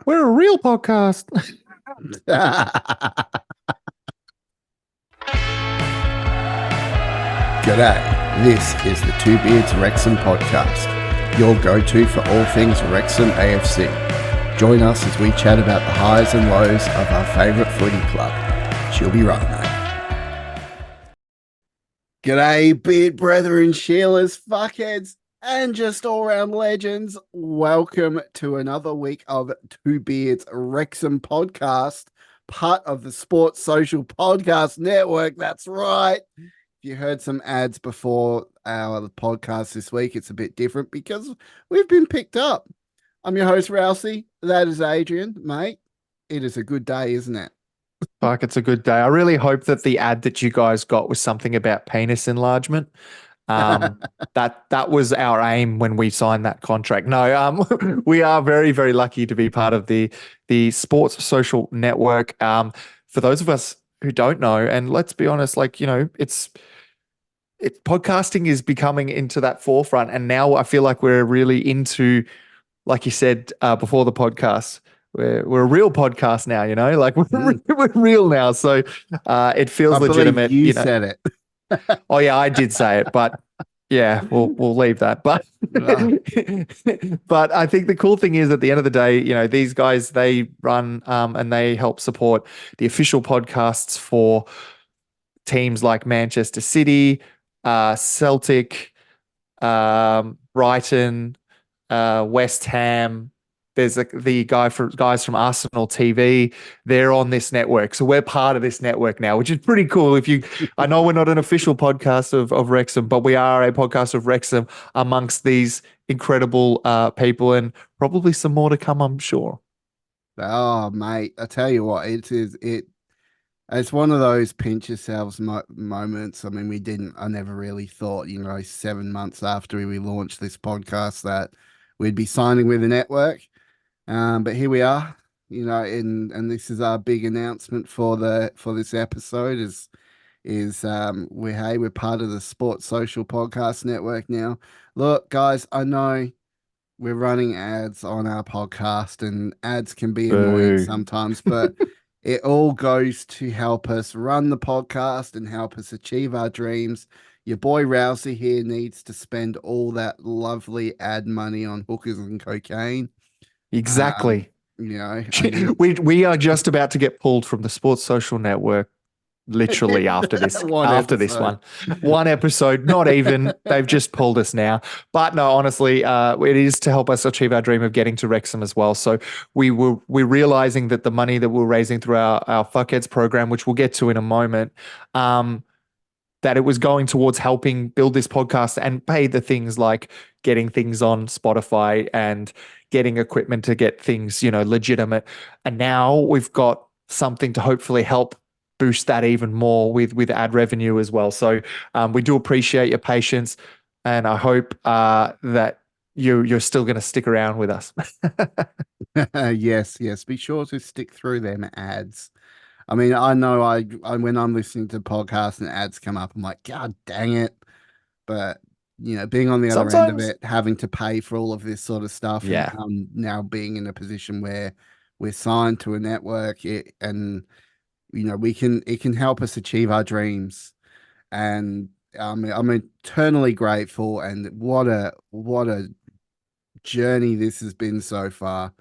We're a real podcast. G'day, this is the Two Beards Wrexham Podcast, your go-to for all things Wrexham AFC. Join us as we chat about the highs and lows of our favourite footy club. She'll be right, mate. G'day, beard brethren, Sheilas, fuckheads, and just all-round legends. Welcome to another week of Two Beards Wrexham Podcast, part of the Sports Social Podcast Network. That's right. If you heard some ads before our podcast this week, it's a bit different because we've been picked up. I'm your host, Rousey. That is Adrian, mate. It is a good day, isn't it? Fuck, it's a good day. I really hope that the ad that you guys got was something about penis enlargement. That was our aim when we signed that contract. No, we are very, very lucky to be part of the Sports Social Network. For those of us who don't know, and let's be honest, it's podcasting is becoming into that forefront, and now I feel like we're really into, like you said before the podcast, we're a real podcast now. We're real now, so it feels legitimate. You said it. Oh yeah, I did say it, but yeah, we'll leave that. But but I think the cool thing is at the end of the day, these guys, they run and they help support the official podcasts for teams like Manchester City, Celtic, Brighton, West Ham. There's the guys from Arsenal TV. They're on this network, so we're part of this network now, which is pretty cool. I know we're not an official podcast of Wrexham, but we are a podcast of Wrexham amongst these incredible people, and probably some more to come, I'm sure. Oh, mate, I tell you what, it's one of those pinch yourselves moments. I mean, I never really thought, 7 months after we launched this podcast that we'd be signing with a network. But here we are, and this is our big announcement for this episode we're part of the Sports Social Podcast Network now. Look, guys, I know we're running ads on our podcast, and ads can be annoying sometimes, but it all goes to help us run the podcast and help us achieve our dreams. Your boy Rousey here needs to spend all that lovely ad money on hookers and cocaine. Exactly. We are just about to get pulled from the Sports Social Network. Literally after this one episode, not even, they've just pulled us now. But no, honestly, it is to help us achieve our dream of getting to Wrexham as well. So we're realizing that the money that we're raising through our Fuckheads program, which we'll get to in a moment, that it was going towards helping build this podcast and pay the things like getting things on Spotify and getting equipment to get things, legitimate. And now we've got something to hopefully help boost that even more with ad revenue as well. So we do appreciate your patience, and I hope that you're still going to stick around with us. Yes. Be sure to stick through them ads. I mean, I know I when I'm listening to podcasts and ads come up, I'm like, God dang it. But, being on the other end of it, having to pay for all of this sort of stuff, yeah. and now being in a position where we're signed to a network, it can help us achieve our dreams. And I'm eternally grateful, and what a journey this has been so far.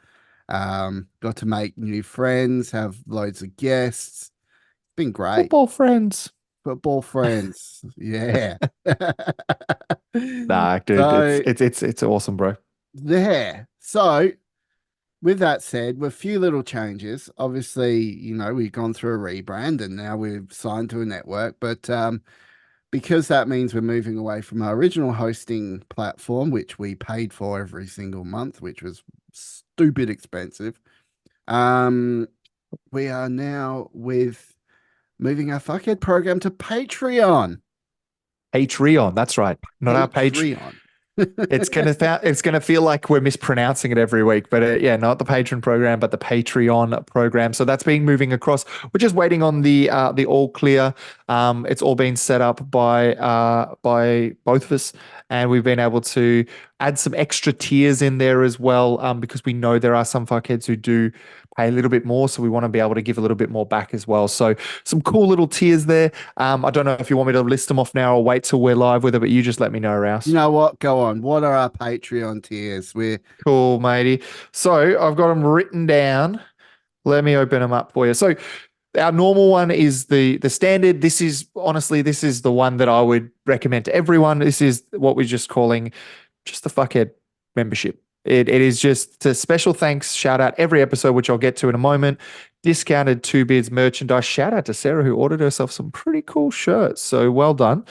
Got to make new friends, have loads of guests. It's been great. Football friends. Yeah. Nah, dude, so, it's awesome, bro. Yeah. So with that said, with a few little changes, obviously, we've gone through a rebrand and now we've signed to a network, but because that means we're moving away from our original hosting platform, which we paid for every single month, which was stupid expensive. We are now moving our Fuckhead program to Patreon. Patreon, that's right. Not our Patreon. It's gonna feel like we're mispronouncing it every week, but not the Patreon program, but the Patreon program. So that's being moving across. We're just waiting on the all clear. It's all been set up by both of us, and we've been able to add some extra tiers in there as well, because we know there are some fuckheads who do pay a little bit more. So we want to be able to give a little bit more back as well. So some cool little tiers there. I don't know if you want me to list them off now or wait till we're live with it, but you just let me know, You Rouse. know what? Go on. What are our Patreon tiers? We're Cool, matey. So I've got them written down. Let me open them up for you. So our normal one is the standard. This is honestly, this is the one that I would recommend to everyone. This is what we're just calling just the fuckhead membership. It is just a special thanks shout out every episode, which I'll get to in a moment. Discounted Two Beards merchandise. Shout out to Sarah who ordered herself some pretty cool shirts. So well done.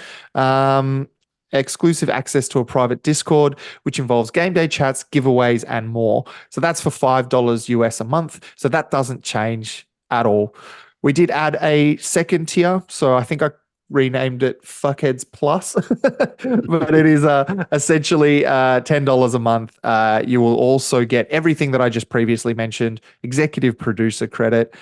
Exclusive access to a private Discord, which involves game day chats, giveaways, and more. So that's for $5 US a month. So that doesn't change at all. We did add a second tier. So I think I renamed it Fuckheads Plus, but it is essentially $10 a month. You will also get everything that I just previously mentioned, executive producer credit,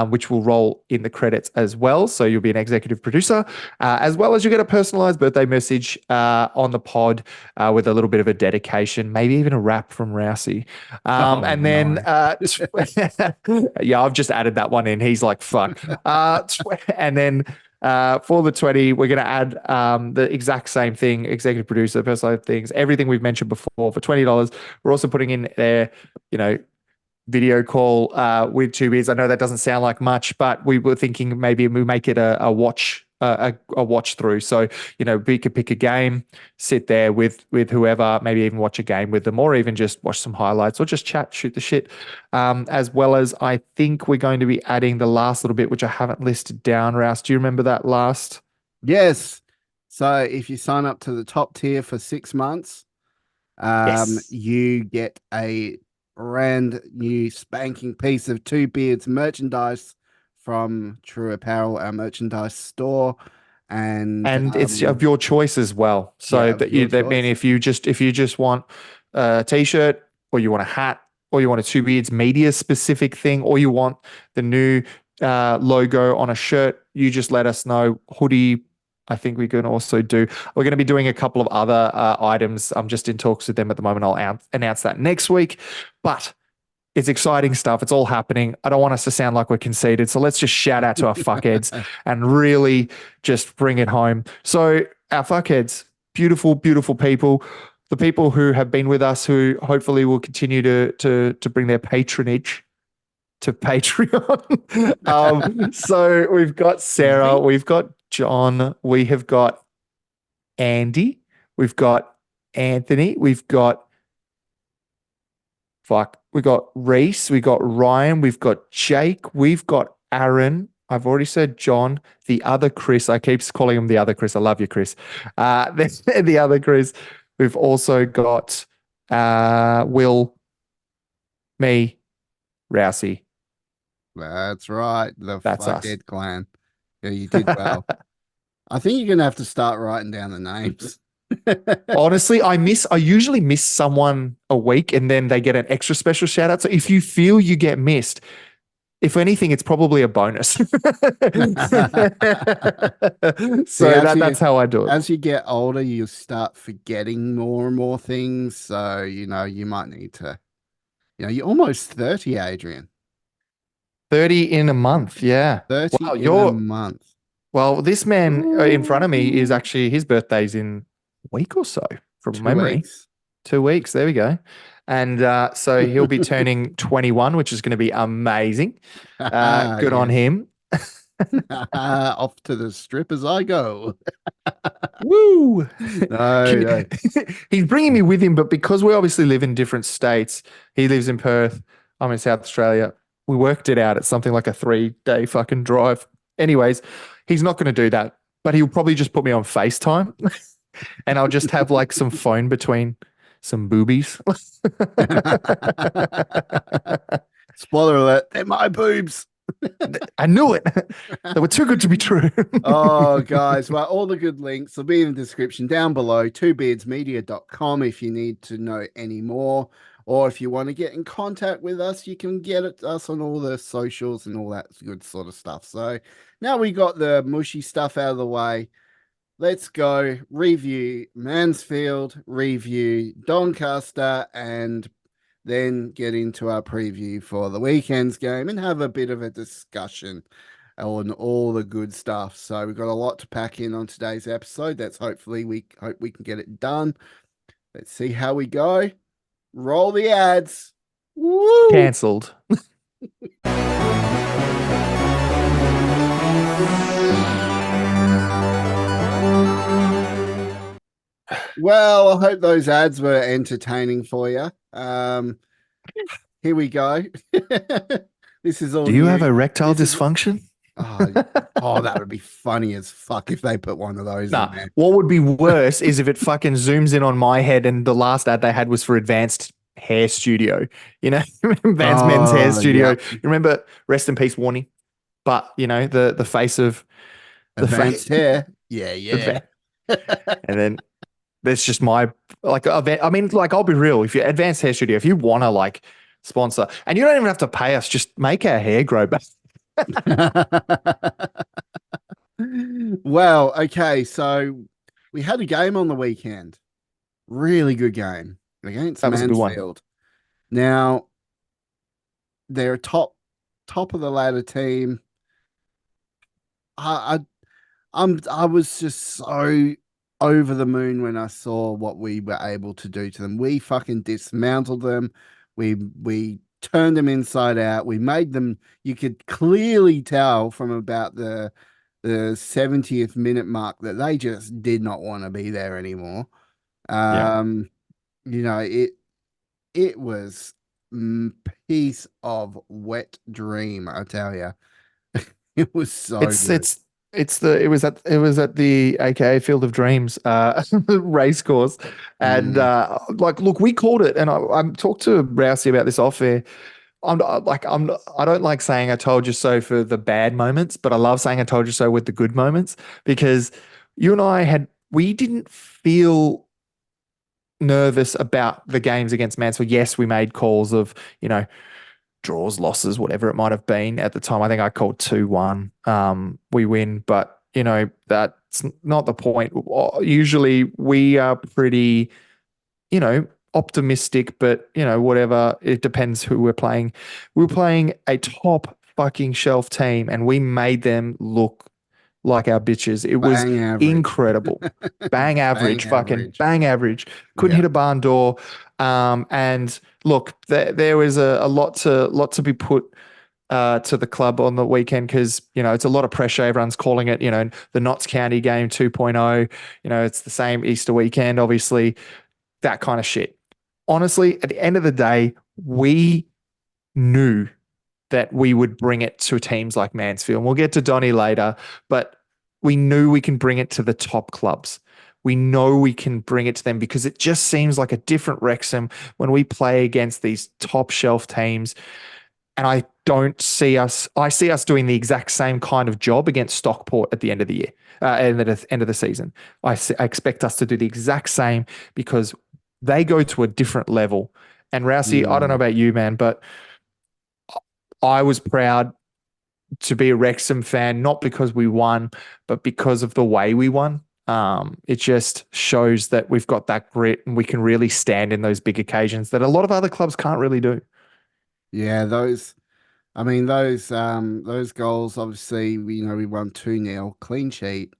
which will roll in the credits as well. So you'll be an executive producer, as well as you get a personalized birthday message on the pod with a little bit of a dedication, maybe even a rap from Rousey. And then, yeah, I've just added that one in. He's like, fuck. And then, for the 20, we're going to add the exact same thing, executive producer, personalized things, everything we've mentioned before for $20. We're also putting in there, video call with Two Beers. I know that doesn't sound like much, but we were thinking maybe we make it a watch watch through. So we could pick a game, sit there with whoever, maybe even watch a game with them, or even just watch some highlights or just chat, shoot the shit. As well as I think we're going to be adding the last little bit, which I haven't listed down. Rouse, do you remember that last? Yes. So if you sign up to the top tier for 6 months, Yes. you get a brand new spanking piece of Two Beards merchandise from True Apparel, our merchandise store. And It's of your choice as well. yeah, So of your that mean choice. if you just want a t-shirt, or you want a hat, or you want a Two Beards media specific thing, or you want the new logo on a shirt, you just let us know. Hoodie, I think we can also do. We're going to be doing a couple of other items. I'm just in talks with them at the moment. I'll announce that next week, but it's exciting stuff. It's all happening. I don't want us to sound like we're conceited. So let's just shout out to our fuckheads and really just bring it home. So our fuckheads, beautiful, beautiful people, the people who have been with us, who hopefully will continue to bring their patronage to Patreon. So we've got Sarah, we've got John, we have got Andy, we've got Anthony, we've got we got Reese, we got Ryan, we've got Jake, we've got Aaron. I've already said John, the other Chris. I keep calling him the other Chris. I love you, Chris. The other Chris. We've also got Will, me, Rousey. That's right. The That's us. Fuckhead Clan. Yeah, you did well. I think you're gonna have to start writing down the names. Honestly, I usually miss someone a week and then they get an extra special shout out. So if you feel you get missed, if anything, it's probably a bonus. So that's how I do it. As you get older, you start forgetting more and more things. So, you might need to, you're almost 30, Adrian. 30 in a month. Yeah. 30 Wow, in a month. Well, this man in front of me is actually, his birthday's in a week or so from 2 memory. weeks. 2 weeks. There we go. And so he'll be turning 21, which is going to be amazing. Good on him. Off to the strip as I go. Woo! No. He's bringing me with him, but because we obviously live in different states, he lives in Perth, I'm in South Australia. We worked it out. It's something like a 3-day fucking drive. Anyways, he's not going to do that, but he'll probably just put me on FaceTime and I'll just have like some phone between some boobies. Spoiler alert, they're my boobs. I knew it. They were too good to be true. Oh, guys. Well, all the good links will be in the description down below, twobeardsmedia.com if you need to know any more. Or if you want to get in contact with us, you can get at us on all the socials and all that good sort of stuff. So now we got the mushy stuff out of the way. let's go review Mansfield, review Doncaster, and then get into our preview for the weekend's game and have a bit of a discussion on all the good stuff. So we've got a lot to pack in on today's episode. That's hopefully we hope we can get it done. Let's see how we go. Roll the ads. Woo! Cancelled. Well, I hope those ads were entertaining for you. Here we go. This is all Do you new. have erectile dysfunction? Oh, that would be funny as fuck if they put one of those in there. What would be worse is if it fucking zooms in on my head and the last ad they had was for Advanced Hair Studio. You know, Advanced Men's Hair Studio. Yep. You remember, rest in peace, Warnie. But, you know, the face of the Advanced hair. Yeah. And then that's just my, like, I mean, like, I'll be real. If you're Advanced Hair Studio, if you want to, like, sponsor, and you don't even have to pay us, just make our hair grow back. Well, okay, so we had a game on the weekend. Really good game against That was a good one. Mansfield. Now, they're a top of the ladder team. I was just so over the moon when I saw what we were able to do to them. We fucking dismantled them. We turned them inside out. We made them. You could clearly tell from about the 70th minute mark that they just did not want to be there anymore. You know, it was piece of wet dream, I tell you. It was so good. It was at the AKA Field of Dreams race course, and like, look, we called it, and I talked to Rousey about this off air. I don't like saying I told you so for the bad moments, but I love saying I told you so with the good moments, because you and we didn't feel nervous about the games against Mansfield. Yes, we made calls of, you know, draws, losses, whatever it might have been at the time. I think I called 2-1. We win, but, you know, that's not the point. Usually we are pretty, you know, optimistic, but, you know, whatever. It depends who we're playing. We're playing a top fucking shelf team, and we made them look like our bitches. It was incredible. Bang average, bang average. Couldn't hit a barn door. And look, there was a lot to be put to the club on the weekend, because, you know, it's a lot of pressure. Everyone's calling it, you know, the Notts County game 2.0. You know, it's the same Easter weekend, obviously, that kind of shit. Honestly, at the end of the day, we knew that we would bring it to teams like Mansfield. And we'll get to Donny later, but we knew we can bring it to the top clubs. We know we can bring it to them, because it just seems like a different Wrexham when we play against these top shelf teams. And I see us doing the exact same kind of job against Stockport at the end of the year, and at the end of the season. I expect us to do the exact same, because they go to a different level. And Rousey, I don't know about you, man, but I was proud to be a Wrexham fan, not because we won, but because of the way we won. It just shows that we've got that grit, and we can really stand in those big occasions that a lot of other clubs can't really do. Yeah, those goals, obviously, we won 2-0, clean sheet.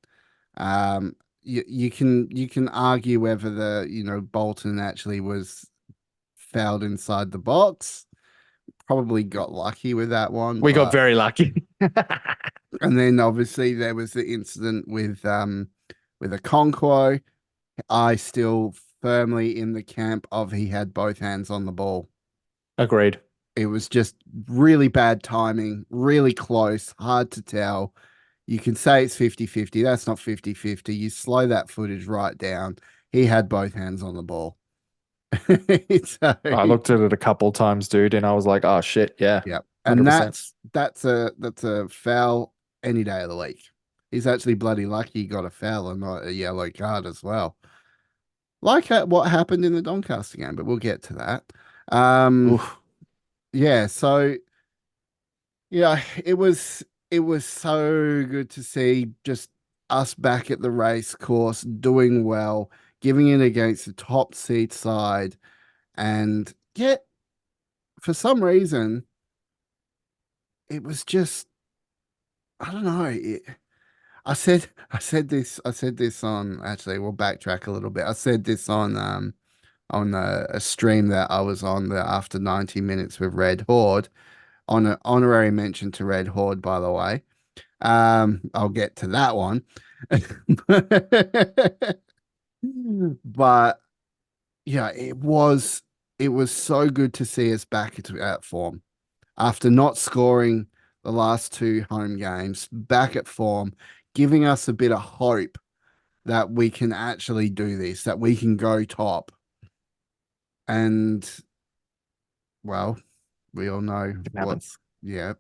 You can argue whether Bolton actually was fouled inside the box. Probably got lucky with that one. We got very lucky. And then obviously there was the incident with Okonkwo. I still firmly in the camp of he had both hands on the ball. Agreed. It was just really bad timing, really close, hard to tell. You can say it's 50-50. That's not 50-50. You slow that footage right down. He had both hands on the ball. So, I looked at it a couple times, dude, and I was like, "Oh shit, yeah." Yeah. And 100%. that's a foul any day of the week. He's actually bloody lucky he got a foul and not a yellow card as well. Like what happened in the Doncaster game, but we'll get to that. Yeah, so yeah, it was so good to see just us back at the race course, doing well, giving in against the top seed side. And yet, for some reason, it was just, I don't know. I said this on, actually, we'll backtrack a little bit. I said this on a stream that I was on the after 90 minutes with Red Horde, on an honorary mention to Red Horde, by the way. I'll get to that one. But yeah, it was so good to see us back at form after not scoring the last two home games, back at form, giving us a bit of hope that we can actually do this, that we can go top. And well, we all know what's yeah.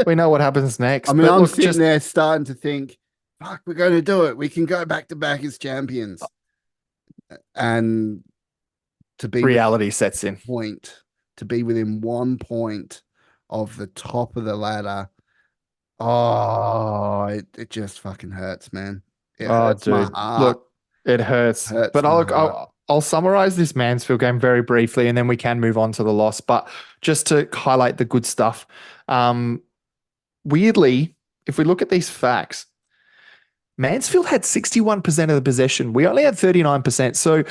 We know what happens next. I mean, but I'm look, sitting there starting to think, fuck, we're going to do it. We can go back to back as champions. And to be reality sets in. to be within 1 point of the top of the ladder. Oh, it just fucking hurts, man. It hurts my heart. Look, it hurts. But I'll summarize this Mansfield game very briefly, and then we can move on to the loss. But just to highlight the good stuff, weirdly, if we look at these facts, Mansfield had 61% of the possession. We only had 39%. So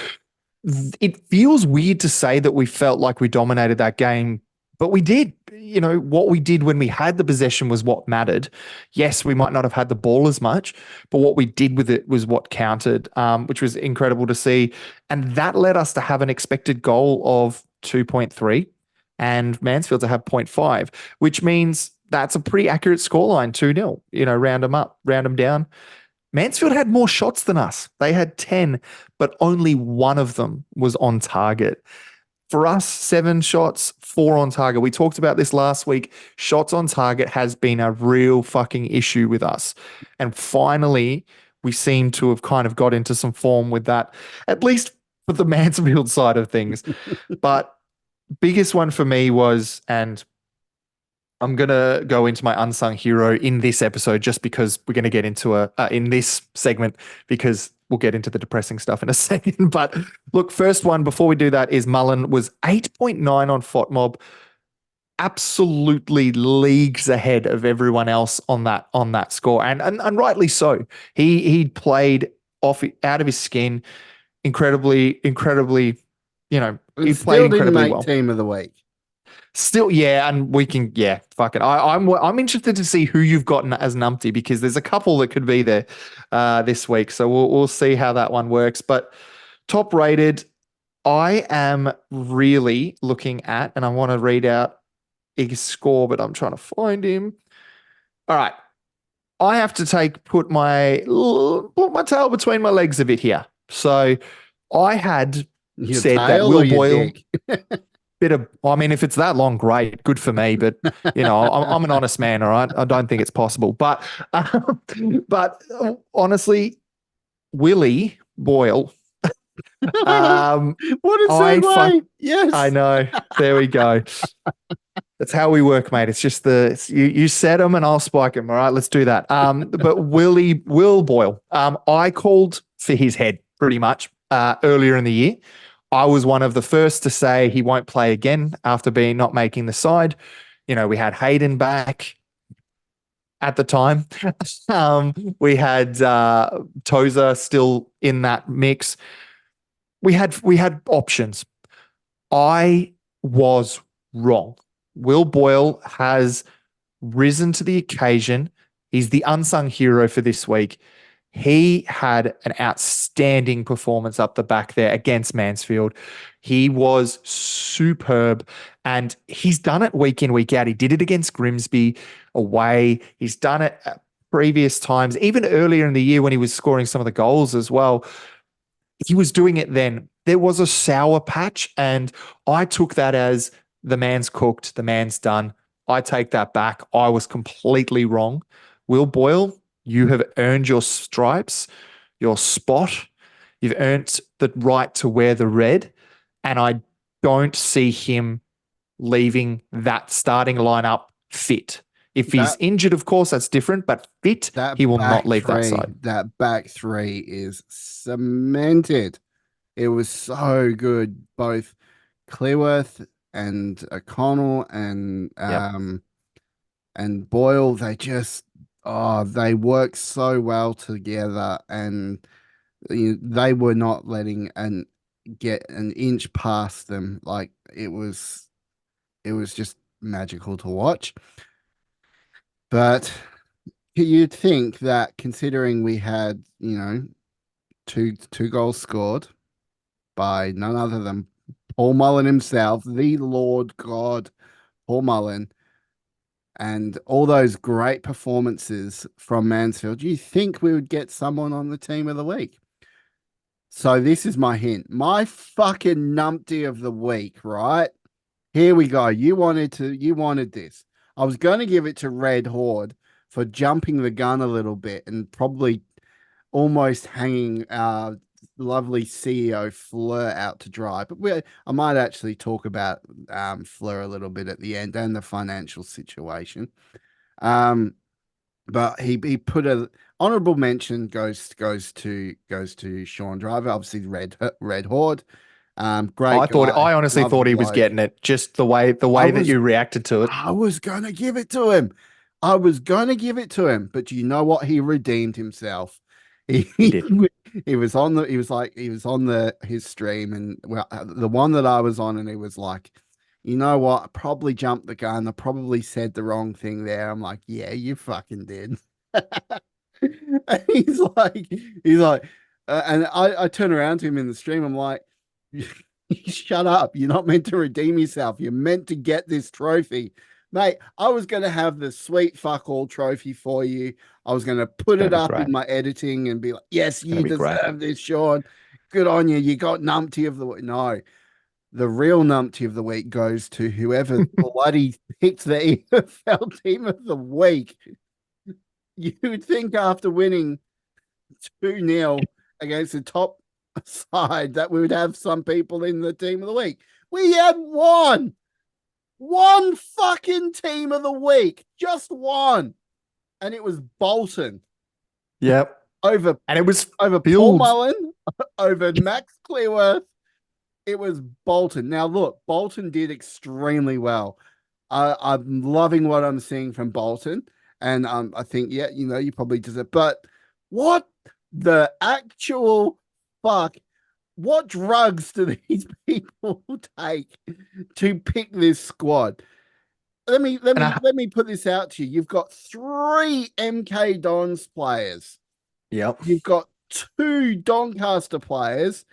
it feels weird to say that we felt like we dominated that game, but we did. You know, what we did when we had the possession was what mattered. Yes, we might not have had the ball as much, but what we did with it was what counted, which was incredible to see. And that led us to have an expected goal of 2.3 and Mansfield to have 0.5, which means that's a pretty accurate scoreline, 2-0. You know, round them up, round them down. Mansfield had more shots than us. They had 10, but only one of them was on target. For us, 7 shots, 4 on target. We talked about this last week. Shots on target has been a real fucking issue with us. And finally, we seem to have kind of got into some form with that, at least for the Mansfield side of things. But biggest one for me was, and I'm going to go into my unsung hero in this episode just because we're going to get into in this segment, because we'll get into the depressing stuff in a second. But look, first one before we do that is Mullen was 8.9 on FOTMob, absolutely leagues ahead of everyone else on that score, and rightly so. He played out of his skin, incredibly, you know, he played incredibly well. Team of the week. Still, yeah, and we can, yeah, fuck it. I'm interested to see who you've gotten as numpty, because there's a couple that could be there this week, so we'll see how that one works. But top rated, I am really looking at, and I want to read out his score, but I'm trying to find him. All right, I have to put my tail between my legs a bit here. So I had your said that Will Boyle. I mean, if it's that long, great, good for me. But you know, I'm an honest man, all right. I don't think it's possible. But honestly, Willie Boyle. What a segue! Yes, I know. There we go. That's how we work, mate. It's just you set them and I'll spike them. All right, let's do that. But Will Boyle. I called for his head pretty much earlier in the year. I was one of the first to say he won't play again after not making the side. You know, we had Hayden back at the time. We had Tozer still in that mix. We had options. I was wrong. Will Boyle has risen to the occasion. He's the unsung hero for this week. He had an outstanding performance up the back there against Mansfield. He was superb, and he's done it week in, week out. He did it against Grimsby away. He's done it at previous times, even earlier in the year when he was scoring some of the goals as well. He was doing it then. There was a sour patch, and I took that as the man's cooked, the man's done. I take that back. I was completely wrong. Will Boyle, you have earned your stripes, your spot. You've earned the right to wear the red. And I don't see him leaving that starting lineup fit. If he's injured, of course, that's different, but fit, he will not leave that side. That back three is cemented. It was so good. Both Clearworth and O'Connell and Boyle, they work so well together, and they were not letting get an inch past them. Like it was just magical to watch. But you'd think that considering we had, two goals scored by none other than Paul Mullen himself, the Lord God, Paul Mullen, and all those great performances from Mansfield, you think we would get someone on the team of the week. So this is my hint. My fucking numpty of the week, right? Here we go. You wanted this. I was going to give it to Red Horde for jumping the gun a little bit and probably almost hanging our lovely CEO Fleur out to dry. But I might actually talk about Fleur a little bit at the end and the financial situation. But he put a honorable mention goes to Sean Driver, obviously Red Horde. Great. I honestly thought he was getting it. Just the way that you reacted to it. I was gonna give it to him. But you know what? He redeemed himself. He did. He was on his stream, and the one that I was on, and he was like, you know what? I probably jumped the gun. I probably said the wrong thing there. I'm like, yeah, you fucking did. And he's like, and I turn around to him in the stream. I'm like, shut up. You're not meant to redeem yourself. You're meant to get this trophy. Mate, I was going to have the sweet fuck all trophy for you. I was going to put it up in my editing and be like, yes, you deserve this, Sean. Good on you. You got numpty of the week. No, the real numpty of the week goes to whoever bloody picked the EFL team of the week. You would think after winning 2-0 against the top side that we would have some people in the team of the week. We had one fucking team of the week, just one, and it was Bolton. Yep. And it was over Paul Mullen, over Max Clearworth. It was Bolton. Now look, Bolton did extremely well. I'm loving what I'm seeing from Bolton, and I think you probably deserve. But what the actual fuck? What drugs do these people take to pick this squad? Let me put this out to you. You've got 3 MK Dons players. Yep. You've got 2 Doncaster players.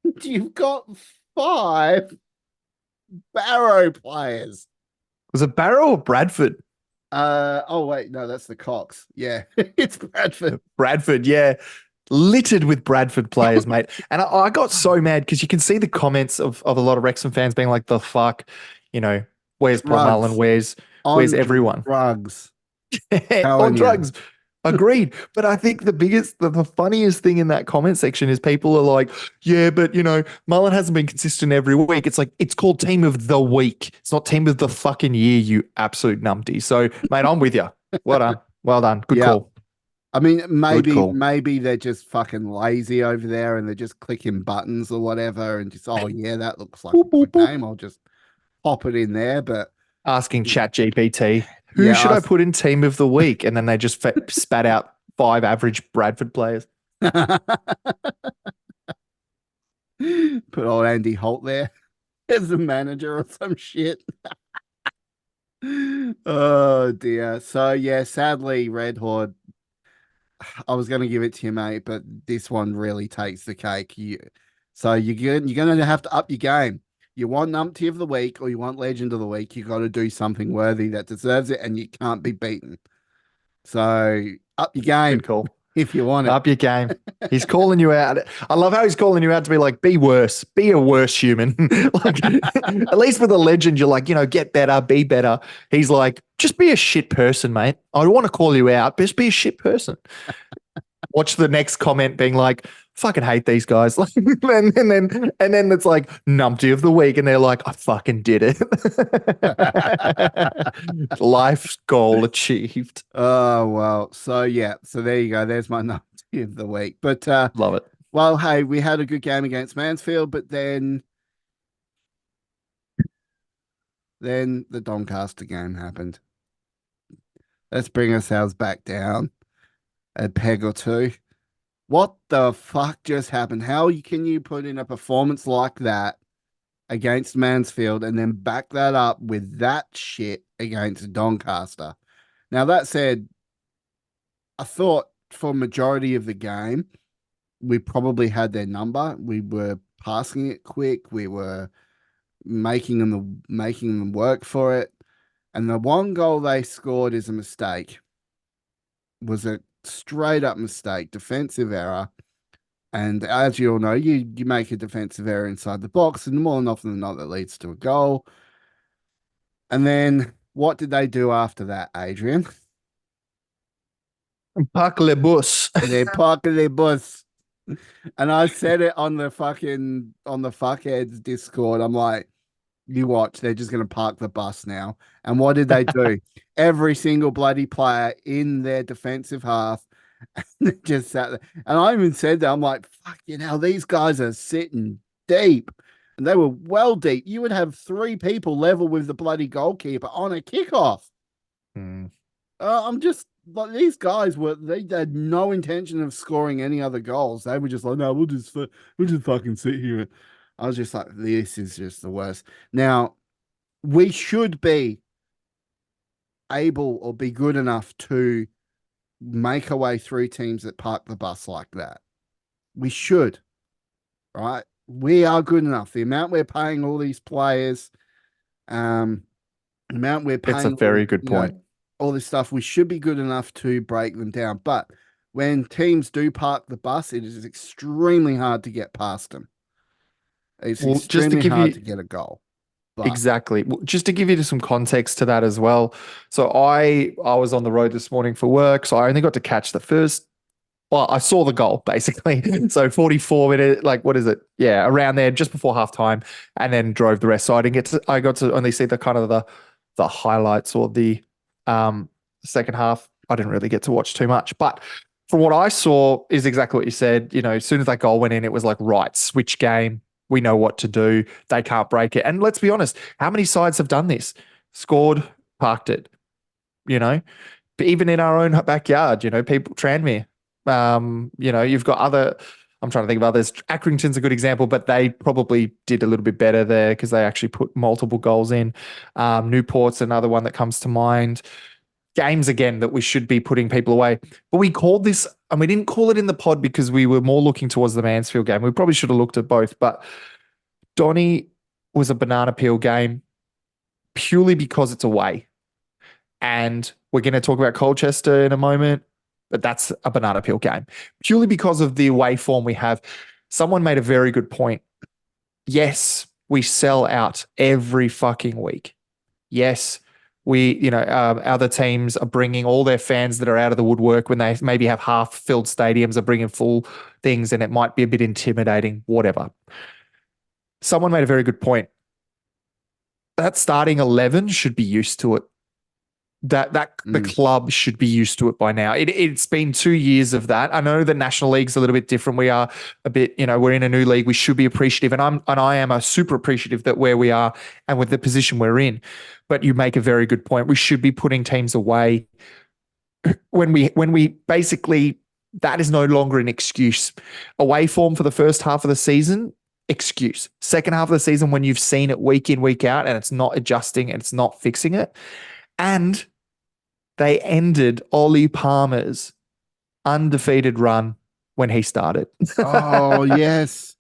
And you've got 5 Barrow players. Was it Barrow or Bradford? Oh wait, no, that's the Cox. Yeah, it's Bradford. Bradford, yeah. Littered with Bradford players, mate. And I got so mad because you can see the comments of a lot of Wrexham fans being like, the fuck, where's Paul Mullen? Where's everyone? Drugs. On drugs. Agreed. But I think the funniest thing in that comment section is people are like, yeah, but Mullen hasn't been consistent every week. It's like, it's called team of the week. It's not team of the fucking year, you absolute numpty. So, mate, I'm with you. Well done. Well done. Good call. I mean, maybe they're just fucking lazy over there and they're just clicking buttons or whatever and just, oh yeah, that looks like a good name. I'll just pop it in there. But asking ChatGPT, who should I put in team of the week? And then they just spat out 5 average Bradford players. Put old Andy Holt there as the manager or some shit. Oh dear. So yeah, sadly, Red Horde, I was going to give it to you, mate, but this one really takes the cake. So you're going to have to up your game. You want numpty of the week or you want legend of the week, you got to do something worthy that deserves it, and you can't be beaten. So up your game. Good call. If you want it. Up your game. He's calling you out. I love how he's calling you out to be like, be worse. Be a worse human. Like, at least with a legend, you're like, get better, be better. He's like, just be a shit person, mate. I want to call you out, but just be a shit person. Watch the next comment being like, fucking hate these guys. Like, and then it's like numpty of the week, and they're like, I fucking did it. Life's goal achieved. Oh well. So yeah, so there you go. There's my numpty of the week. But Love it. well, hey, we had a good game against Mansfield, but then the Doncaster game happened. Let's bring ourselves back down a peg or two. What the fuck just happened? How can you put in a performance like that against Mansfield and then back that up with that shit against Doncaster? Now, that said, I thought for majority of the game, we probably had their number. We were passing it quick. We were making them work for it. And the one goal they scored is a mistake. Was a straight up mistake, defensive error. And as you all know, you make a defensive error inside the box, and more often than not, that leads to a goal. And then what did they do after that, Adrian? Park le bus. They park the bus. And I said it on the fuckheads Discord. I'm like, you watch, they're just going to park the bus now. And what did they do? Every single bloody player in their defensive half just sat there. And I even said that, I'm like, fuck, these guys are sitting deep. And they were well deep. You would have 3 people level with the bloody goalkeeper on a kickoff. I'm just like, these guys they had no intention of scoring any other goals. They were just like, no, we'll just fucking sit here. I was just like, this is just the worst. Now, we should be able or be good enough to make our way through teams that park the bus like that. We should, right? We are good enough. The amount we're paying all these players, the amount we're paying. It's a very good point. All this stuff, we should be good enough to break them down. But when teams do park the bus, it is extremely hard to get past them. It's extremely hard to get a goal. But. Exactly. Just to give you some context to that as well. So I was on the road this morning for work, so I only got to catch the first. Well, I saw the goal basically. So 44 minutes, like what is it? Yeah, around there, just before halftime, and then drove the rest. So I got to only see the kind of the highlights or the second half. I didn't really get to watch too much, but from what I saw is exactly what you said. As soon as that goal went in, it was like, right, switch game. We know what to do. They can't break it. And let's be honest, how many sides have done this? Scored, parked it, But even in our own backyard, people, Tranmere, you've got other, I'm trying to think of others. Accrington's a good example, but they probably did a little bit better there because they actually put multiple goals in. Newport's another one that comes to mind. Games, again, that we should be putting people away. But we called this, and we didn't call it in the pod because we were more looking towards the Mansfield game. We probably should have looked at both, but Donny was a banana peel game purely because it's away. And we're going to talk about Colchester in a moment, but that's a banana peel game. Purely because of the away form we have. Someone made a very good point. Yes, we sell out every fucking week. Yes, other teams are bringing all their fans that are out of the woodwork when they maybe have half-filled stadiums, are bringing full things, and it might be a bit intimidating, whatever. Someone made a very good point. That starting 11 should be used to it. The club should be used to it by now. It's been 2 years of that. I know the National League's a little bit different. We are a bit, we're in a new league. We should be appreciative, and I am a super appreciative that where we are and with the position we're in. But you make a very good point. We should be putting teams away when we basically, that is no longer an excuse. Away form for the first half of the season, excuse. Second half of the season, when you've seen it week in, week out, and it's not adjusting and it's not fixing it. And they ended Ollie Palmer's undefeated run when he started. Oh, yes.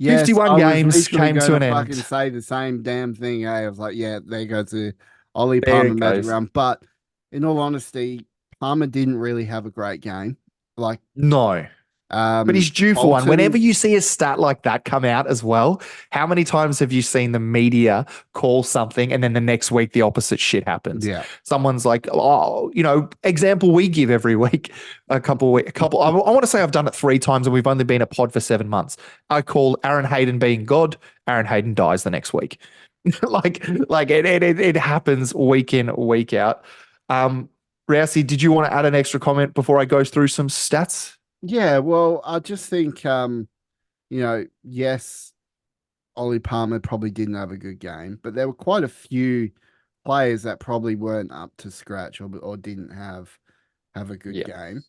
51 games came to an end. I fucking say the same damn thing. I was like, yeah, there goes the Ollie Palmer magic run. But in all honesty, Palmer didn't really have a great game. No. But he's due for one. Bolton, Whenever you see a stat like that come out as well, how many times have you seen the media call something and then the next week the opposite shit happens? Yeah. Someone's like, oh, example we give every week, I want to say I've done it 3 times and we've only been a pod for 7 months. I call Aaron Hayden being God. Aaron Hayden dies the next week. It happens week in, week out. Rousey, did you want to add an extra comment before I go through some stats? Yeah, well, I just think, yes, Ollie Palmer probably didn't have a good game, but there were quite a few players that probably weren't up to scratch or didn't have a good game.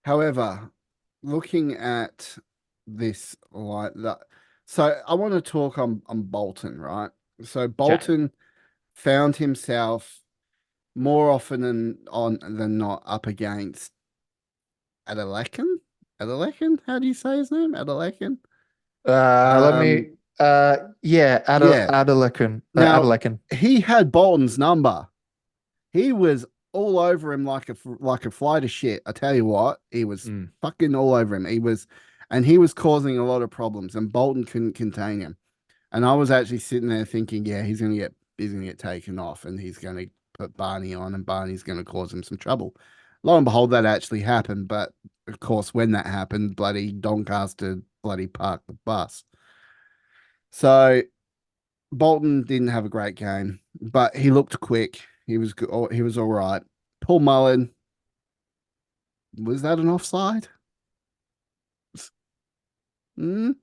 However, looking at this like that, so I want to talk on Bolton, right? So Bolton found himself more often than not up against Adelekin? Adelekin? How do you say his name? Adelekin? Adelekin. Now, Adelekin. he had Bolton's number. He was all over him like a flight of shit. I tell you what, he was fucking all over him. He was causing a lot of problems, and Bolton couldn't contain him. And I was actually sitting there thinking, yeah, he's gonna get taken off, and he's gonna put Barney on, and Barney's gonna cause him some trouble. Lo and behold, that actually happened. But of course, when that happened, bloody Doncaster bloody parked the bus. So Bolton didn't have a great game, but he looked quick. He was good. He was all right. Paul Mullen, was that an offside? I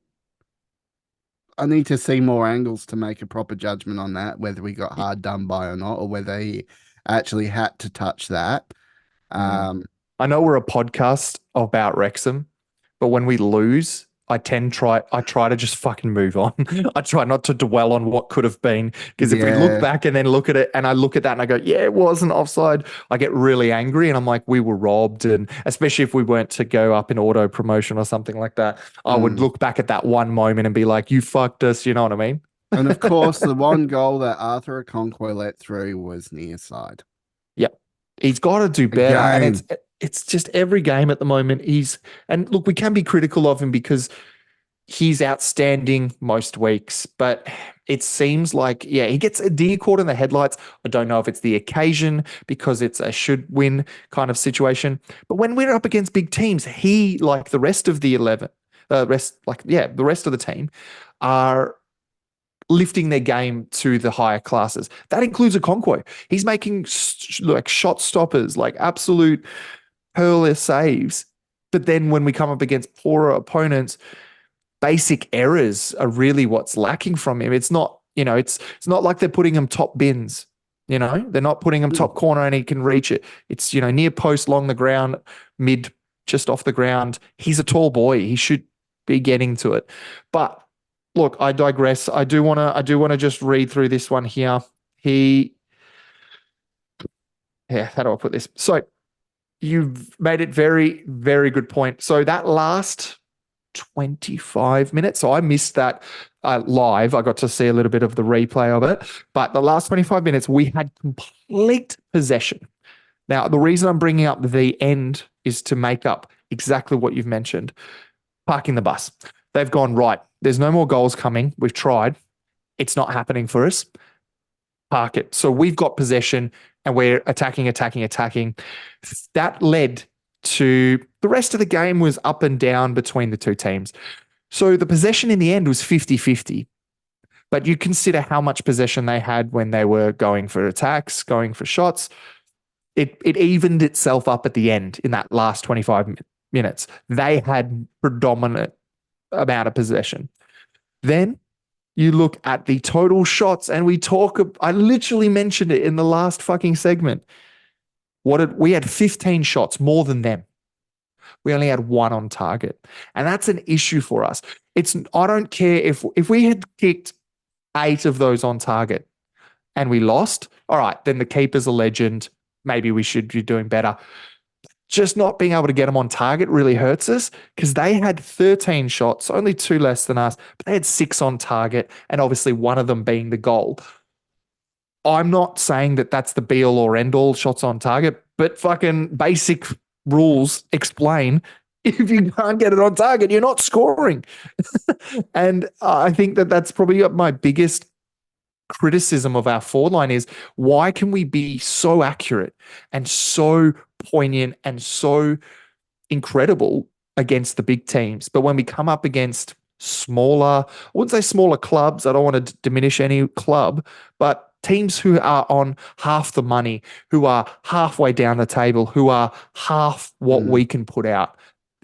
need to see more angles to make a proper judgment on that, whether we got hard done by or not, or whether he actually had to touch that. I know we're a podcast about Wrexham, but when we lose, I try to just fucking move on. I try not to dwell on what could have been, because if we look back and then look at it, and I look at that and I go, yeah, it wasn't offside, I get really angry and I'm like, we were robbed. And especially if we weren't to go up in auto promotion or something like that, I would look back at that one moment and be like, you fucked us. You know what I mean? And of course, the one goal that Arthur Okonkwo let through was near side. Yep. He's got to do better. And it's just every game at the moment. And look, we can be critical of him because he's outstanding most weeks, but it seems like, he gets a deer caught in the headlights. I don't know if it's the occasion because it's a should win kind of situation. But when we're up against big teams, he, like the rest of the 11, the rest of the team are lifting their game to the higher classes. That includes Okonkwo. He's making like shot stoppers, like absolute hurler saves. But then when we come up against poorer opponents, basic errors are really what's lacking from him. It's not, it's not like they're putting him top bins. They're not putting him top corner and he can reach it. It's, near post, along the ground, mid, just off the ground. He's a tall boy. He should be getting to it. But look, I digress. I do want to just read through this one here. How do I put this? So you've made it very, very good point. So that last 25 minutes, so I missed that live. I got to see a little bit of the replay of it. But the last 25 minutes, we had complete possession. Now, the reason I'm bringing up the end is to make up exactly what you've mentioned. Parking the bus. They've gone, right, there's no more goals coming. We've tried. It's not happening for us. Park it. So we've got possession and we're attacking. That led to the rest of the game was up and down between the two teams. So the possession in the end was 50-50. But you consider how much possession they had when they were going for attacks, going for shots. It evened itself up at the end in that last 25 minutes. They had predominant amount of possession. Then you look at the total shots and I literally mentioned it in the last fucking segment. We had 15 shots, more than them. We only had 1 on target. And that's an issue for us. I don't care if we had kicked 8 of those on target and we lost, all right, then the keeper's a legend. Maybe we should be doing better. Just not being able to get them on target really hurts us because they had 13 shots, only 2 less than us, but they had 6 on target and obviously one of them being the goal. I'm not saying that that's the be all or end all shots on target, but fucking basic rules explain if you can't get it on target, you're not scoring. And I think that that's probably my biggest criticism of our forward line is why can we be so accurate and so poignant and so incredible against the big teams, but when we come up against smaller, I wouldn't say smaller clubs, I don't want to diminish any club, but teams who are on half the money, who are halfway down the table, who are half what we can put out,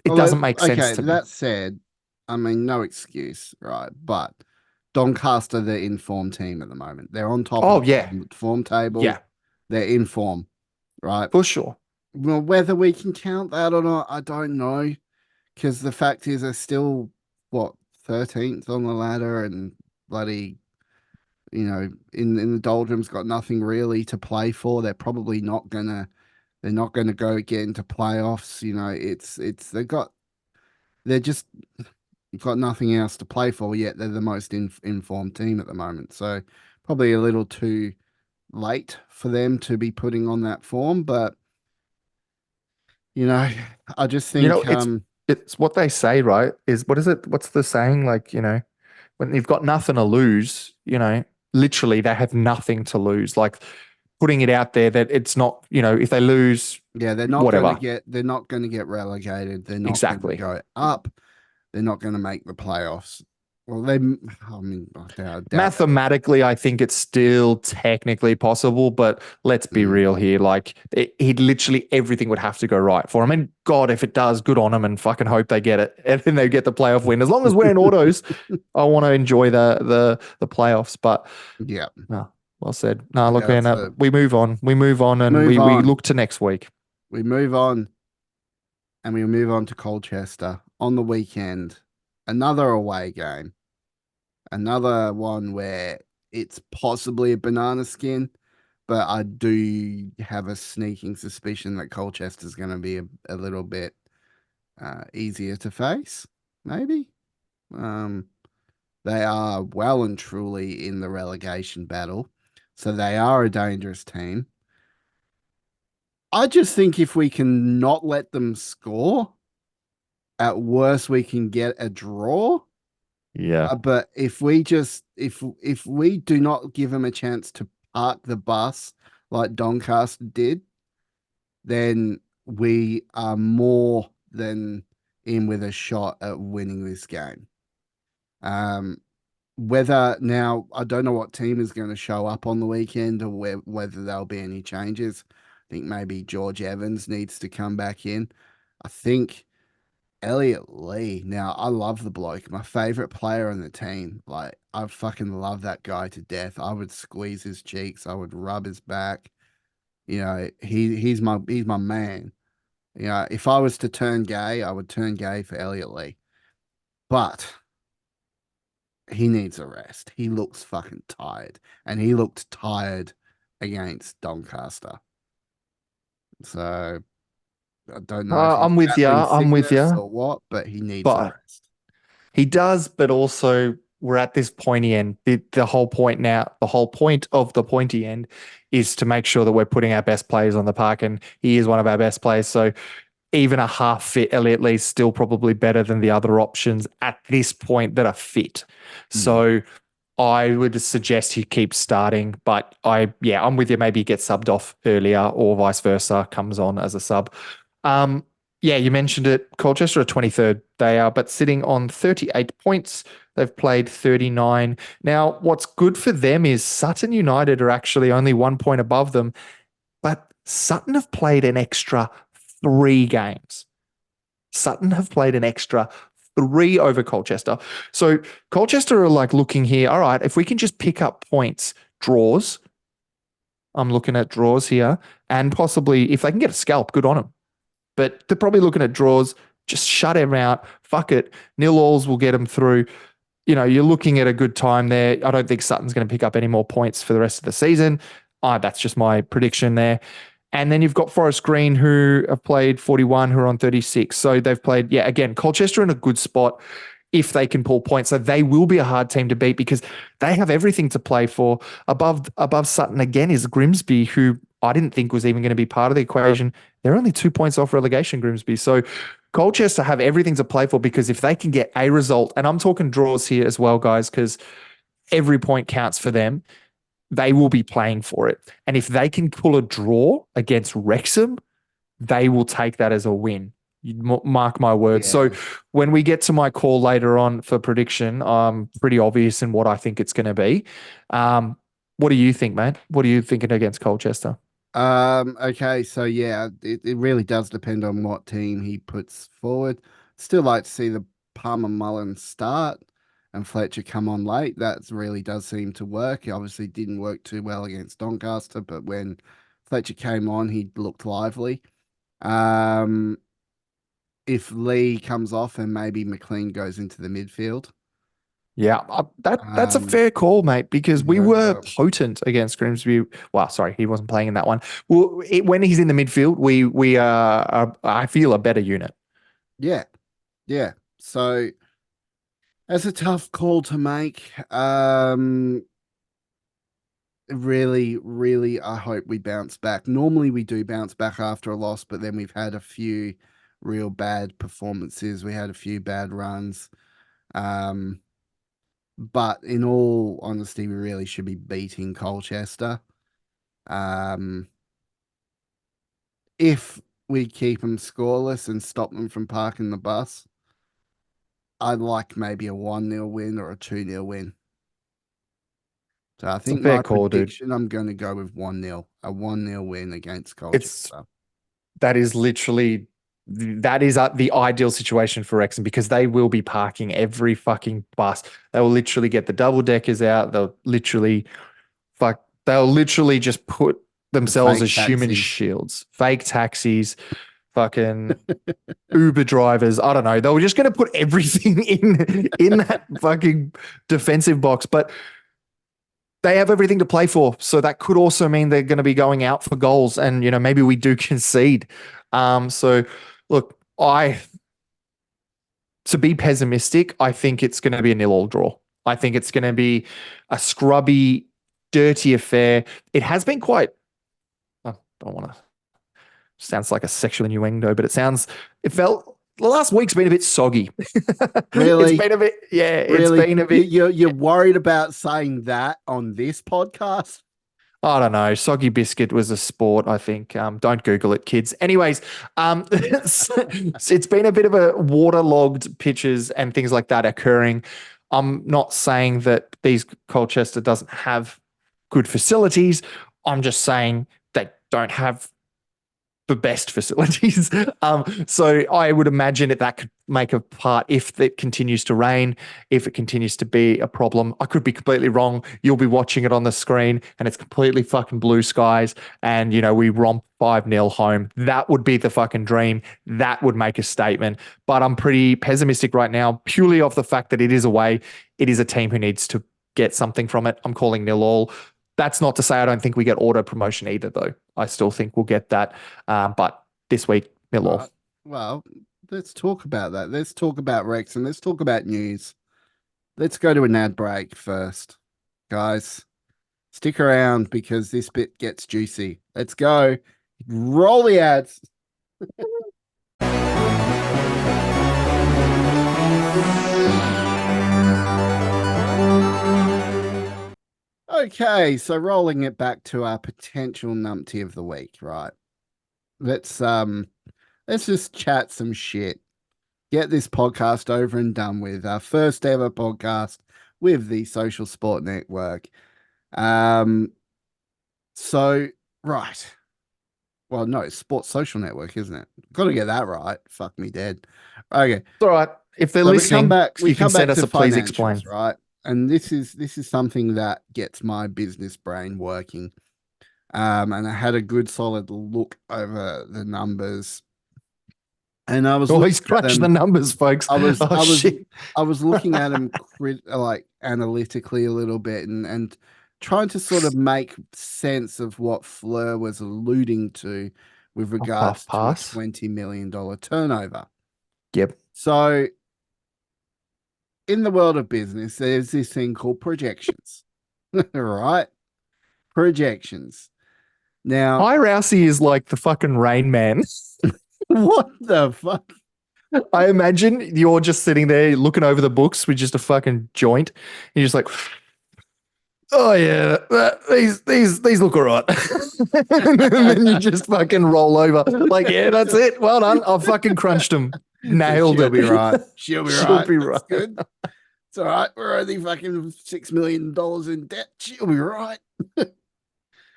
it doesn't make sense to me. That said, I mean, no excuse, right? But Doncaster, they're in form team at the moment. They're on top of the form table. Yeah. They're in form, right? For sure. Well, whether we can count that or not, I don't know. Because the fact is, they're still, 13th on the ladder and bloody, in the doldrums, got nothing really to play for. They're probably not gonna go get into playoffs. They're just got nothing else to play for yet. They're the most informed team at the moment. So probably a little too late for them to be putting on that form. But, I just think, it's what they say, right? What is it? What's the saying? Like, when you've got nothing to lose, literally they have nothing to lose. Like putting it out there that it's not, if they lose, they're not going to get relegated. They're not going to go up. They're not going to make the playoffs. Well, mathematically, I think it's still technically possible, but let's be real here. Like, he'd literally everything would have to go right for him. And God, if it does, good on him, and fucking hope they get it and then they get the playoff win. As long as we're in autos, I want to enjoy the playoffs. But yeah, no, well said. No, look, man, we move on. We move on, and we look to next week. We move on, and we move on to Colchester on the weekend. Another away game. Another one where it's possibly a banana skin, but I do have a sneaking suspicion that Colchester's going to be a little bit easier to face, maybe. They are well and truly in the relegation battle, so they are a dangerous team. I just think if we can not let them score, at worst we can get a draw. Yeah. But if we do not give them a chance to park the bus like Doncaster did, then we are more than in with a shot at winning this game. Whether now, I don't know what team is going to show up on the weekend or whether there'll be any changes. I think maybe George Evans needs to come back in. I think Elliot Lee. Now, I love the bloke. My favorite player on the team. Like, I fucking love that guy to death. I would squeeze his cheeks. I would rub his back. He's my man. If I was to turn gay, I would turn gay for Elliot Lee. But he needs a rest. He looks fucking tired. And he looked tired against Doncaster. So I don't know. I'm with you. Or what? But he needs a rest. He does, but also we're at this pointy end. The whole point of the pointy end is to make sure that we're putting our best players on the park, and he is one of our best players. So even a half fit Elliot Lee is still probably better than the other options at this point that are fit. So I would suggest he keeps starting, but I'm with you. Maybe he gets subbed off earlier or vice versa, comes on as a sub. You mentioned it. Colchester are 23rd. They are, but sitting on 38 points. They've played 39. Now, what's good for them is Sutton United are actually only 1 point above them, but Sutton have played an extra 3 games. Sutton have played an extra 3 over Colchester. So Colchester are like looking here, all right, if we can just pick up points, draws. I'm looking at draws here, and possibly if they can get a scalp, good on them. But they're probably looking at draws, just shut him out. Fuck it. 0-0s will get them through. You're looking at a good time there. I don't think Sutton's going to pick up any more points for the rest of the season. That's just my prediction there. And then you've got Forest Green, who have played 41, who are on 36. So they've played, again, Colchester in a good spot if they can pull points. So they will be a hard team to beat because they have everything to play for. Above Sutton again is Grimsby, who I didn't think was even going to be part of the equation. They're only 2 points off relegation, Grimsby. So Colchester have everything to play for because if they can get a result, and I'm talking draws here as well, guys, because every point counts for them, they will be playing for it. And if they can pull a draw against Wrexham, they will take that as a win. You mark my words. Yeah. So when we get to my call later on for prediction, I'm pretty obvious in what I think it's going to be. What do you think, mate? What are you thinking against Colchester? Okay, so yeah, it really does depend on what team he puts forward. Still like to see the Palmer Mullen start and Fletcher come on late. That really does seem to work. He obviously didn't work too well against Doncaster, but when Fletcher came on, he looked lively. Um, if Lee comes off and maybe McLean goes into the midfield. Yeah, that's a Um, fair call, mate, because we were uh, potent against Grimsby. Well, sorry, he wasn't playing in that one. Well, when he's in the midfield, we are I feel a better unit. yeah, yeah. So that's a tough call to make. Really, really, I hope we bounce back. Normally, we do bounce back after a loss, but then we've had a few real bad performances. We had a few bad runs. Um, but in all honesty, we really should be beating Colchester. Um, if we keep them scoreless and stop them from parking the bus, I'd like maybe a 1-0 win or a 2-0 win. So I It's a think fair my call, dude. prediction, I'm going to go with 1-0, a 1-0 win against It's Colchester. that is literally that is the ideal situation for Wrexham because they will be parking every fucking bus. They will literally get the double deckers out. They'll literally just put The themselves fake as human taxis. shields, fake taxis, fucking Uber drivers. I don't know. They were just going to put everything in that fucking defensive box, but they have everything to play for. So that could also mean they're going to be going out for goals, and maybe we do concede. So look, to be pessimistic, I think it's going to be a 0-0 draw. I think it's going to be a scrubby, dirty affair. It has been quite. I don't want to. Sounds like a sexual innuendo, but it felt the last week's been a bit soggy. It's Really? been a bit, yeah, it's Really? been a You, bit, you're worried about saying that on this podcast? I don't know. Soggy biscuit was a sport, I think. Don't Google it, kids. Anyways, it's been a bit of a waterlogged pitches and things like that occurring. I'm not saying that these Colchester doesn't have good facilities. I'm just saying they don't have the best facilities. So I would imagine that could make a part if it continues to rain, if it continues to be a problem. I could be completely wrong. You'll be watching it on the screen and it's completely fucking blue skies and, we romp 5-0 home. That would be the fucking dream. That would make a statement. But I'm pretty pessimistic right now, purely off the fact that it is away. It is a team who needs to get something from it. I'm calling 0-0. That's not to say I don't think we get auto promotion either, though. I still think we'll get that. But this week, 0-0. Well, let's talk about that. Let's talk about Wrexham. Let's talk about news. Let's go to an ad break first. Guys, stick around because this bit gets juicy. Let's go. Roll the ads. Okay, so rolling it back to our potential numpty of the week, right? Let's just chat some shit. Get this podcast over and done with. Our first ever podcast with the Social Sport Network. Um, so right. Well, no, it's Sports Social Network, isn't it? Got to get that right. Fuck me dead. Okay. It's all right. If they're So we come listening, back. We you can come back send us to a please explain. financials, right? And this is something that gets my business brain working. And I had a good solid look over the numbers, and I was Oh, looking he's at crushed the them. numbers, folks. I was Oh, I was shit. I was looking at them like analytically a little bit, and trying to sort of make sense of what Fleur was alluding to with A puff regards to a pass. $20 million turnover. Yep. So in the world of business, there's this thing called projections, right? Projections. Now, Hi Rousey is like the fucking Rain Man. what the fuck? I imagine you're just sitting there looking over the books with just a fucking joint. And you're just like, oh yeah, these look all right. And then you just fucking roll over. Like, yeah, that's it. Well done. I fucking crunched them. Nailed She'll it. be right. She'll be She'll right. be That's right. good. It's all right. We're only fucking $6 million in debt. She'll be right. But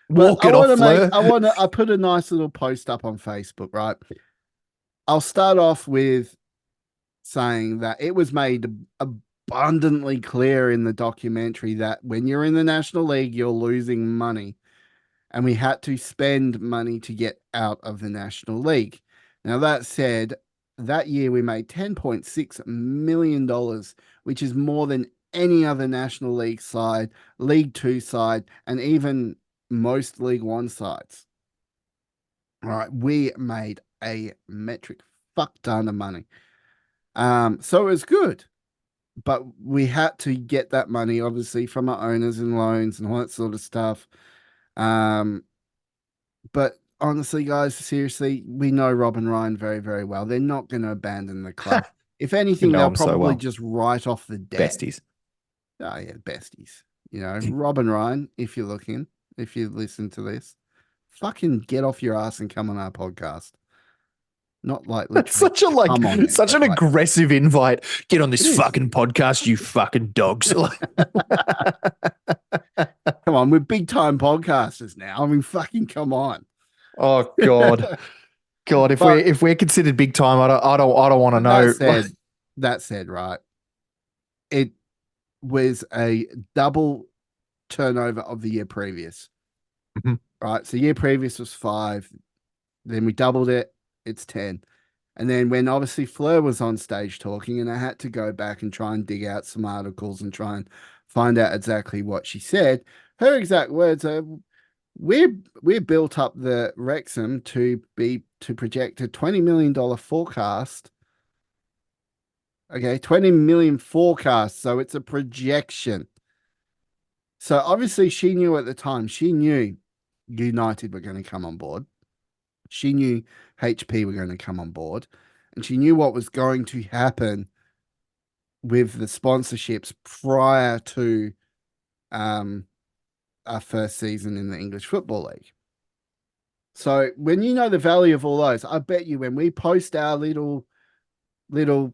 Walk it off, Fleur. I put a nice little post up on Facebook, right? I'll start off with saying that it was made abundantly clear in the documentary that when you're in the National League, you're losing money. And we had to spend money to get out of the National League. Now, that said, that year we made $10.6 million, which is more than any other National League side, League Two side, and even most League One sides. All right, we made a metric fuck ton of money. So it was good, but we had to get that money obviously from our owners and loans and all that sort of stuff. But honestly, guys, seriously, we know Rob and Ryan very, very well. They're not going to abandon the club. If You anything, know they'll them so probably well. just write off the debt. Besties. Oh yeah, besties. You know, Rob and Ryan, if you're looking, if you listen to this, fucking get off your ass and come on our podcast. Not like That's literally come on it, such but an aggressive invite. Get on it this is. fucking podcast, you fucking dogs. Come on, we're big time podcasters now. I mean, fucking come on. Oh God. God, if we're considered big time, I don't want to know. That said, right, it was a double turnover of the year previous. Mhm. Right. So year previous was 5. Then we doubled it. It's 10. And then when obviously Fleur was on stage talking, and I had to go back and try and dig out some articles and try and find out exactly what she said. Her exact words are, we're built up the Wrexham to project a $20 million forecast. Okay, 20 million forecast. So it's a projection. So obviously she knew at the time, she knew United were going to come on board. She knew HP were going to come on board. And she knew what was going to happen with the sponsorships prior to our first season in the English Football League. So when you know the value of all those, I bet you when we post our little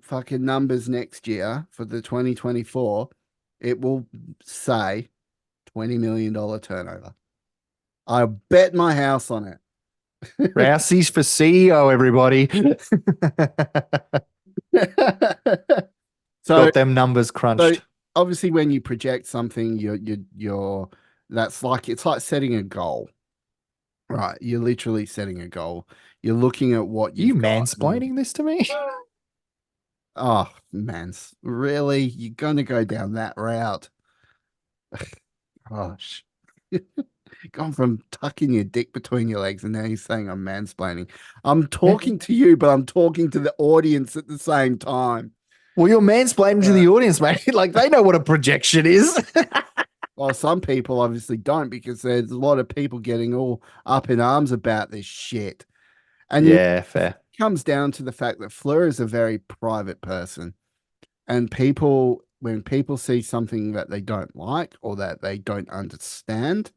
fucking numbers next year for the 2024, it will say $20 million turnover. I bet my house on it. Rousey's for CEO, everybody. So got them numbers crunched. So obviously when you project something, you're that's like it's like setting a goal. Right. You're literally setting a goal. You're looking at what you you've got. mansplaining this to me? Oh, man. Really? You're going to go down that route? Gosh. Gone from tucking your dick between your legs and now you're saying I'm mansplaining. I'm talking to you, but I'm talking to the audience at the same time. Well, you're mansplaining to the audience, mate. Like they know what a projection is. Well, some people obviously don't because there's a lot of people getting all up in arms about this shit. And yeah, fair. It comes down to the fact that Fleur is a very private person. And people, when people see something that they don't like or that they don't understand,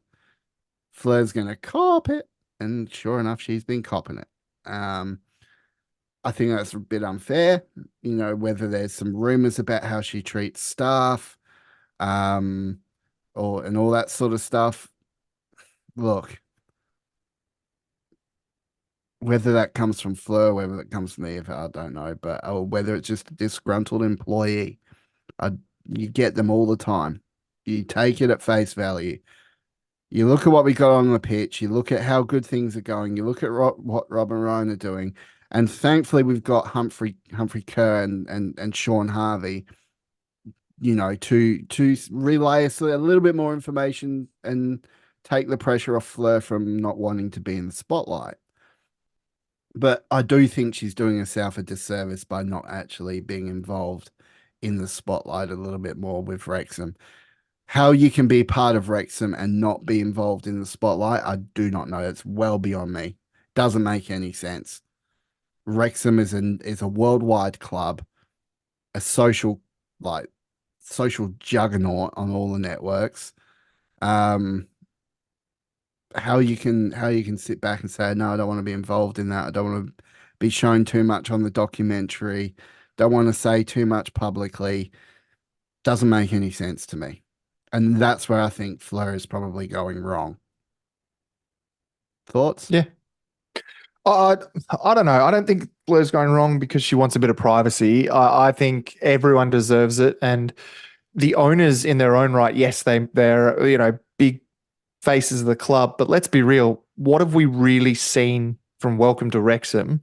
Fleur's going to cop it. And sure enough, she's been copping it. I think that's a bit unfair, you know, whether there's some rumors about how she treats staff, and all that sort of stuff. Look, whether that comes from Fleur, whether that comes from Eva, I don't know, but or whether it's just a disgruntled employee, you get them all the time. You take it at face value. You look at what we got on the pitch. You look at how good things are going. You look at what Rob and Ryan are doing, and thankfully we've got Humphrey Kerr and Sean Harvey. You know, to relay us a little bit more information and take the pressure off Fleur from not wanting to be in the spotlight. But I do think she's doing herself a disservice by not actually being involved in the spotlight a little bit more with Wrexham. How you can be part of Wrexham and not be involved in the spotlight, I do not know. It's well beyond me. Doesn't make any sense. Wrexham is a worldwide club, a like social juggernaut on all the networks. Um, how you can sit back and say, no, I don't want to be involved in that. I don't want to be shown too much on the documentary. Don't want to say too much publicly. Doesn't make any sense to me. And that's where I think Fleur is probably going wrong. Thoughts? Yeah. I, I don't know. I don't think Blair's going wrong because she wants a bit of privacy. I think everyone deserves it. And the owners in their own right, yes, they're, big faces of the club. But let's be real. What have we really seen from Welcome to Wrexham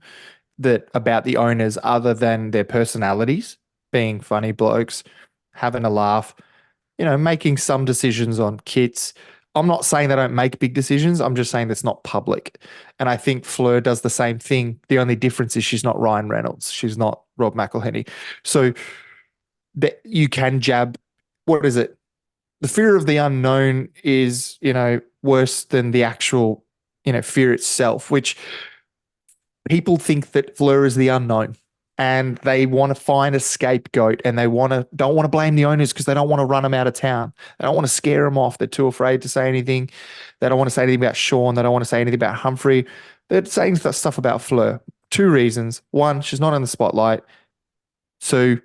that about the owners other than their personalities, being funny blokes, having a laugh, making some decisions on kits. I'm not saying they don't make big decisions. I'm just saying that's not public. And I think Fleur does the same thing. The only difference is she's not Ryan Reynolds. She's not Rob McElhenney. So that you can jab, what is it? The fear of the unknown is, worse than the actual, fear itself, which people think that Fleur is the unknown and they want to find a scapegoat and they don't want to blame the owners because they don't want to run them out of town. They don't want to scare them off. They're too afraid to say anything. They don't want to say anything about Sean. They don't want to say anything about Humphrey. They're saying stuff about Fleur. Two reasons. One, she's not in the spotlight. Two,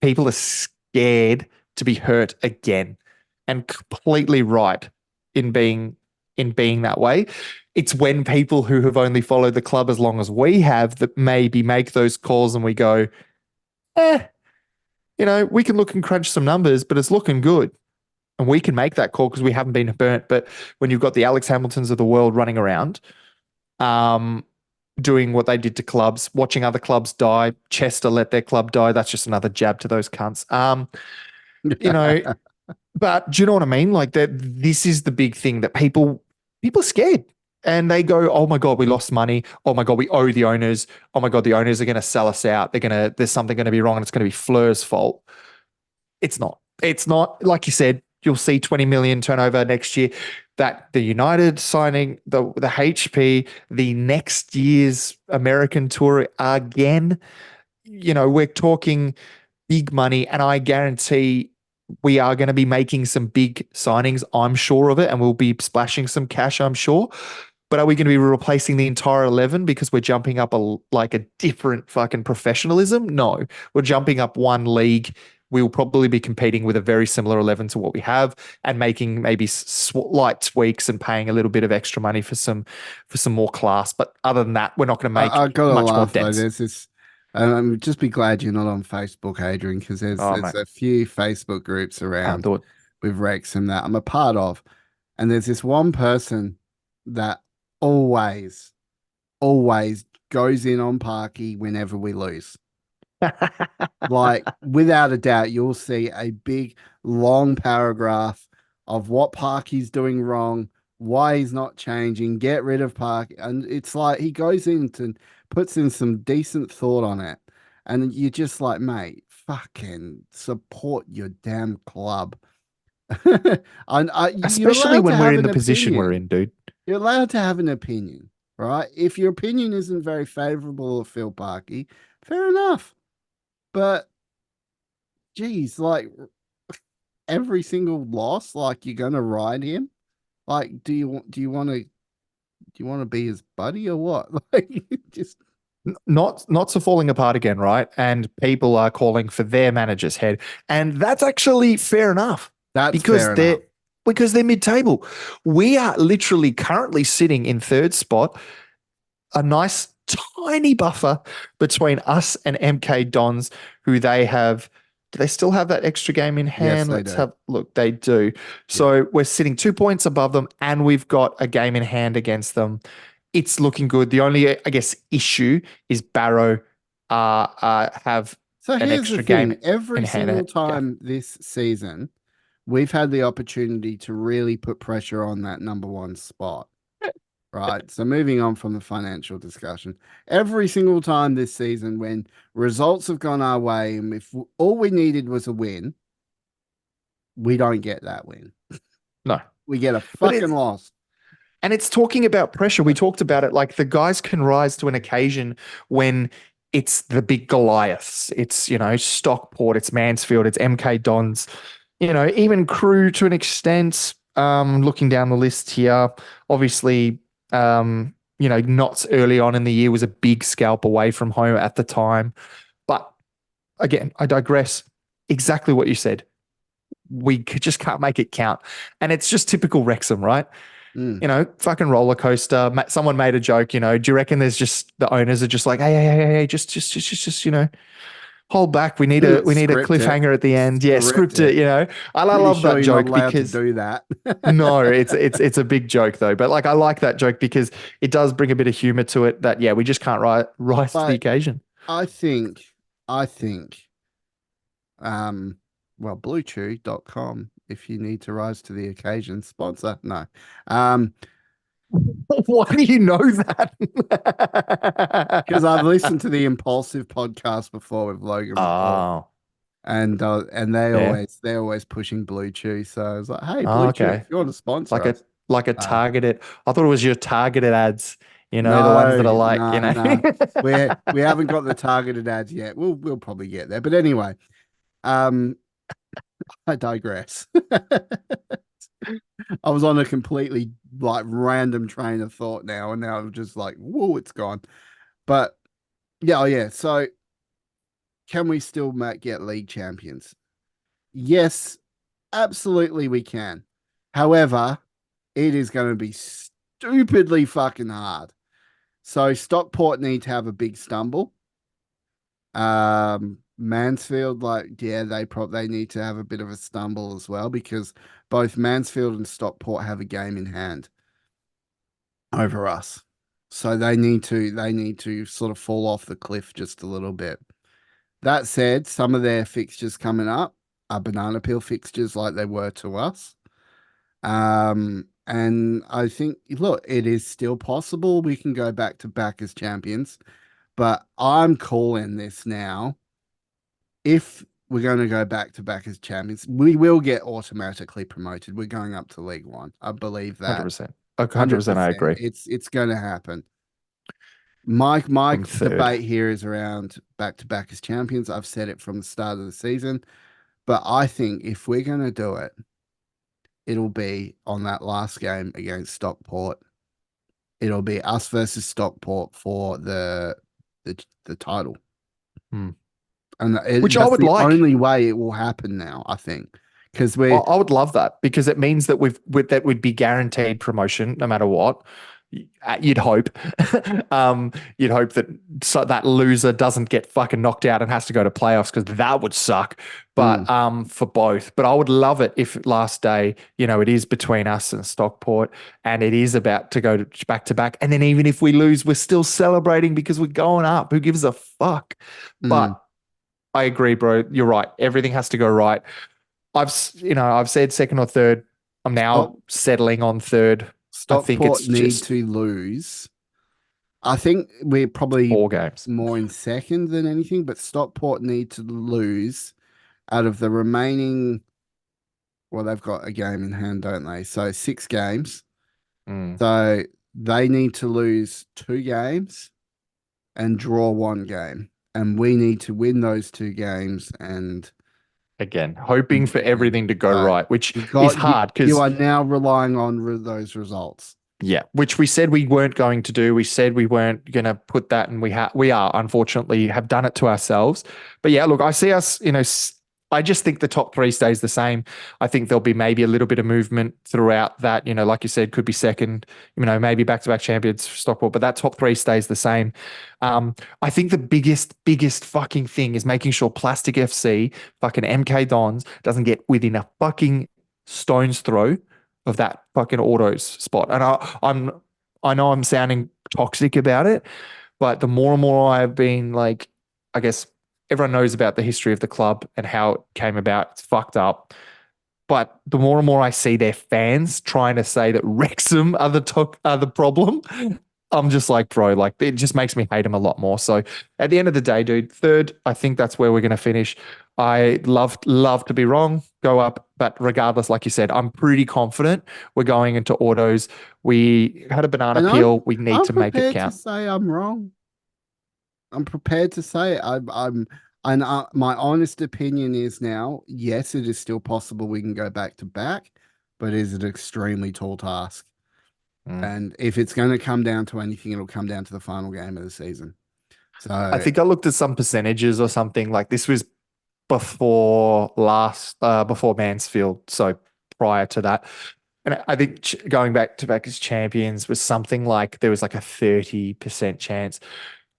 people are scared to be hurt again and completely right in being that way. It's when people who have only followed the club as long as we have that maybe make those calls and we go, we can look and crunch some numbers, but it's looking good. And we can make that call because we haven't been burnt. But when you've got the Alex Hamiltons of the world running around, doing what they did to clubs, watching other clubs die, Chester let their club die. That's just another jab to those cunts. You know, but do you know what I mean? Like that, this is the big thing that people are scared. And they go, oh my God, we lost money. Oh my God, we owe the owners. Oh my God, the owners are going to sell us out. There's something going to be wrong and it's going to be Fleur's fault. It's not. It's not. Like you said, you'll see 20 million turnover next year. That the United signing, the HP, the next year's American tour again. We're talking big money, and I guarantee we are going to be making some big signings. I'm sure of it, and we'll be splashing some cash, I'm sure. But are we going to be replacing the entire 11 because we're jumping up a different fucking professionalism? No, we're jumping up one league. We'll probably be competing with a very similar 11 to what we have and making maybe slight tweaks and paying a little bit of extra money for some more class. But other than that, we're not going to make I gotta much more laugh though. dents. There's this. Just be glad you're not on Facebook, Adrian, because Oh, there's mate, a few Facebook groups can't around do it. with Wrexham that I'm a part of, and there's this one person that always, always goes in on Parky whenever we lose. Like, without a doubt, you'll see a big, long paragraph of what Parky's doing wrong, why he's not changing, get rid of Park. And it's like he goes into puts in some decent thought on it. And you're just like, mate, fucking support your damn club. You're Especially allowed to when we're have in an the position we're opinion. in, dude. You're allowed to have an opinion, right? If your opinion isn't very favorable of Phil Parky, fair enough. But geez, like every single loss, like you're gonna ride him. Like, do you want to be his buddy or what? Like, just Not so falling apart again, right? And people are calling for their manager's head, and that's actually fair enough that's because fair enough. they're mid-table. We are literally currently sitting in third spot, a nice tiny buffer between us and MK Dons, who they have. Do they still have that extra game in Yes, hand? they Let's do. have look. They do. Yeah. So we're sitting 2 points above them, and we've got a game in hand against them. It's looking good. The only, I guess, issue is Barrow have So an here's the extra game thing: in every hand. single time this season, we've had the opportunity to really put pressure on that number one spot. Right. So moving on from the financial discussion, every single time this season when results have gone our way, and if all we needed was a win, We don't get that win. No. We get a But fucking loss. and it's talking about pressure. We talked about it. Like the guys can rise to an occasion when it's the big Goliaths. It's, Stockport, it's Mansfield, it's MK Dons, even Crew to an extent. Looking down the list here, obviously, Notts early on in the year was a big scalp away from home at the time. But again, I digress. Exactly what you said. Just can't make it count. And it's just typical Wrexham, right? Mm. Fucking roller coaster. Someone made a joke, do you reckon there's just the owners are just like, hey, just, hold back. We need a Script it. cliffhanger at the end. Yeah, script it, And I Pretty love sure that you're not joke allowed to because do that. no, it's a big joke though. But like I like that joke because it does bring a bit of humor to it that we just can't rise to the But occasion. I think, I think, bluechew.com, if you need to rise to the occasion, sponsor. No. Why do you know that? Because I've listened to the Impulsive podcast before with Logan Paul. Oh, And yeah. they're always pushing Blue Chew. So I was like, hey, Oh, Blue Chew, okay. if you want to sponsor Like a us. like a Uh, targeted. I thought it was your targeted ads. The ones no, that are like, no, no. We haven't got the targeted ads yet. We'll probably get there. But anyway, um, I digress. I was on a completely like random train of thought now, and now I'm just like, whoa, it's gone. But yeah, oh yeah. So can we still get league champions? Yes, absolutely we can. However, it is going to be stupidly fucking hard. So Stockport need to have a big stumble. Mansfield, like, yeah, they need to have a bit of a stumble as well because both Mansfield and Stockport have a game in hand over us. So they need to sort of fall off the cliff just a little bit. That said, some of their fixtures coming up are banana peel fixtures like they were to us. And I think, look, it is still possible we can go back to back as champions, but I'm calling this now. If we're going to go back to back as champions, we will get automatically promoted. We're going up to League One. I believe that 100%. 100%, I 100%. agree. It's going to happen. My From third. debate here is around back to back as champions. I've said it from the start of the season, but I think if we're going to do it, it'll be on that last game against Stockport. It'll be us versus Stockport for the title. Hmm. And Which I that's would the like. only way it will happen now, I think. Because I would love that because it means that that would be guaranteed promotion no matter what. You'd hope. You'd hope that that loser doesn't get fucking knocked out and has to go to playoffs because that would suck. But for both. But I would love it if last day, it is between us and Stockport and it is about to go back to back. And then even if we lose, we're still celebrating because we're going up. Who gives a fuck? But I agree, bro. You're right. Everything has to go right. I've said second or third. I'm now settling on third. I think Stockport it's need just to lose. I think we're probably 4 games. more in second than anything, but Stockport need to lose out of the remaining. Well, they've got a game in hand, don't they? So 6 games. Mm. So they need to lose 2 games and draw 1 game. And we need to win those 2 games and Again, hoping for everything to go so right, which you is got hard you because are now relying on those results. yeah, which we said we weren't going to do. We said we weren't going to put that, and we are unfortunately have done it to ourselves. But yeah, look, I see us. I just think the top three stays the same. I think there'll be maybe a little bit of movement throughout that. Like you said, could be second. Maybe back-to-back champions for Stockport, but that top three stays the same. I think the biggest fucking thing is making sure Plastic FC, fucking MK Dons, doesn't get within a fucking stone's throw of that fucking autos spot. And I know I'm sounding toxic about it, but the more and more I've been like, I guess everyone knows about the history of the club and how it came about. It's fucked up. But the more and more I see their fans trying to say that Wrexham are the problem, I'm just like, bro, like it just makes me hate him a lot more. So at the end of the day, dude, third, I think that's where we're going to finish. I love to be wrong, go up, but regardless, like you said, I'm pretty confident we're going into autos. We had a banana And peel. We need I'm to make it prepared to count. say I'm wrong. I'm prepared to say it. And my honest opinion is now, yes, it is still possible we can go back to back, but it is an extremely tall task. Mm. And if it's going to come down to anything, it'll come down to the final game of the season. I So think I looked at some percentages or something like this was before Mansfield, so prior to that. And I think going back as champions was something like there was like a 30% chance.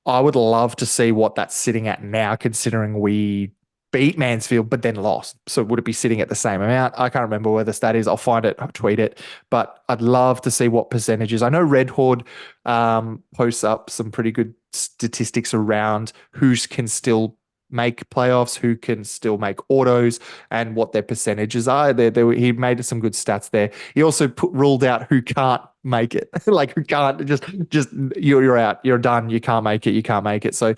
I would love to see what that's sitting at now, considering we beat Mansfield but then lost. So would it be sitting at the same amount? I can't remember where the stat is. I'll find it, I'll tweet it. But I'd love to see what percentages. I know Red Horde posts up some pretty good statistics around who can still make playoffs, who can still make autos, and what their percentages are. He made some good stats there. He also ruled out who can't make it, like who can't just you're out, you're done, you can't make it, you can't make it. So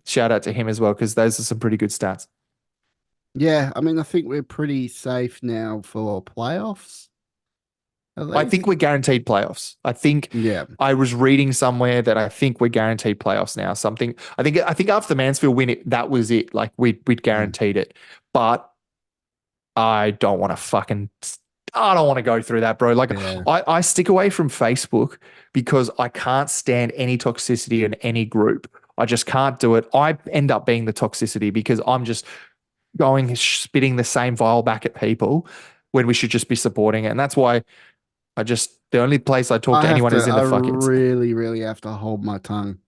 shout out to him as well because those are some pretty good stats. yeah, I mean, I think we're pretty safe now for playoffs, at I least. think we're guaranteed playoffs. I think Yeah. I was reading somewhere that I think we're guaranteed playoffs now. Something I think after the Mansfield win, that was it. Like we'd Mm. guaranteed it, but I don't want to fucking. I don't want to go through that, bro. Like Yeah. I stick away from Facebook because I can't stand any toxicity in any group. I just can't do it. I end up being the toxicity because I'm just going spitting the same vile back at people when we should just be supporting it. And that's why the only place I talk to anyone is in I the fuckets. really, really have to hold my tongue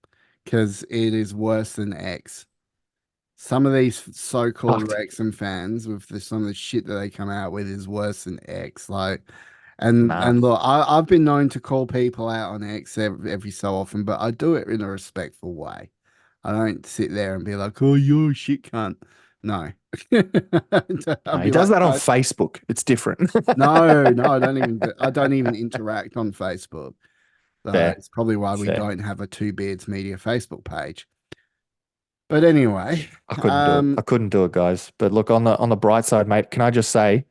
because it is worse than X. Some of these so-called Fucked. Wrexham fans with some of the shit that they come out with is worse than X. Like, and Nah, look, I've been known to call people out on X every so often, but I do it in a respectful way. I don't sit there and be like, "Oh, you're a shit cunt." No, I'll no, he be does like, that on "No, Facebook. It's different. no, I don't even interact on Facebook." So Fair, it's probably why we fair. don't have a Two Beards Media Facebook page. But anyway, I couldn't do it. I couldn't do it, guys. But look, on the bright side, mate, can I just say,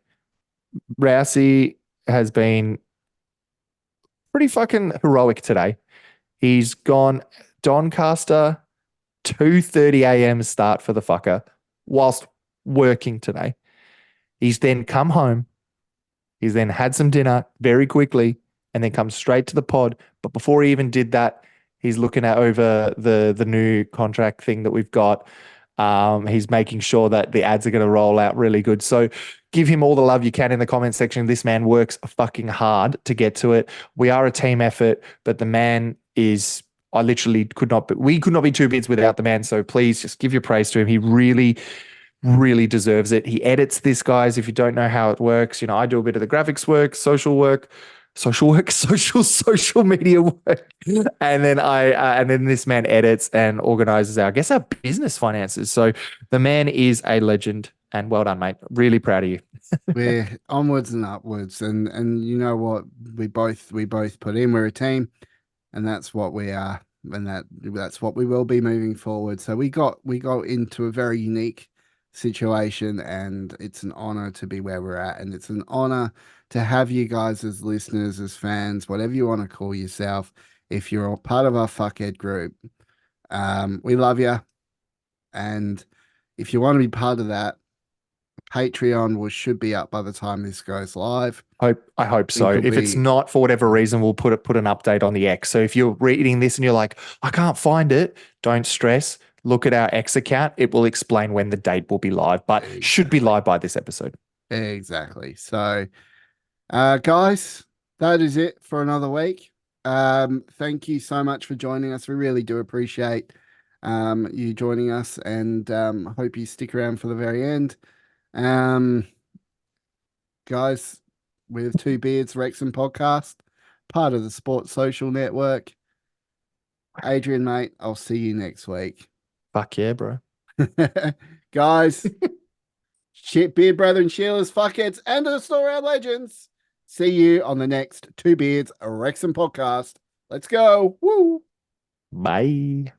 Rousey has been pretty fucking heroic today. He's gone Doncaster 2:30 a.m. start for the fucker whilst working today. He's then come home. He's then had some dinner very quickly and then come straight to the pod. But before he even did that, he's looking at over the new contract thing that we've got. He's making sure that the ads are going to roll out really good. So give him all the love you can in the comment section. This man works fucking hard to get to it. We are a team effort, but the man is. I literally we could not be two bits without the man. So please just give your praise to him. He really deserves it. He edits this, guys. If you don't know how it works, I do a bit of the graphics work, social media work, and then this man edits and organizes our business finances. So the man is a legend, and well done, mate. Really proud of you. we're onwards and upwards, and you know what? We both put in. We're a team, and that's what we are, and that's what we will be moving forward. So we got into a very unique situation, and it's an honor to be where we're at, and it's an honor to have you guys as listeners, as fans, whatever you want to call yourself. If you're a part of our fuckhead group, we love you, and if you want to be part of that, Patreon should be up by the time this goes live. I hope I think so. it'll If it's be not for whatever reason, we'll put an update on the X. So if you're reading this and you're like, I can't find it, don't stress. Look at our X account. It will explain when the date will be live, but should be exactly. live by this episode. Exactly. So, guys, that is it for another week. Thank you so much for joining us. We really do appreciate you joining us, and hope you stick around for the very end. Um, guys, with Two Beards Wrexham Podcast, part of the Sports Social Network. Adrian, mate, I'll see you next week. Fuck yeah, bro. Guys, shit, beard brethren, Sheila's fuckheads, and the store our legends. See you on the next Two Beards Wrexham Podcast. Let's go. Woo. Bye.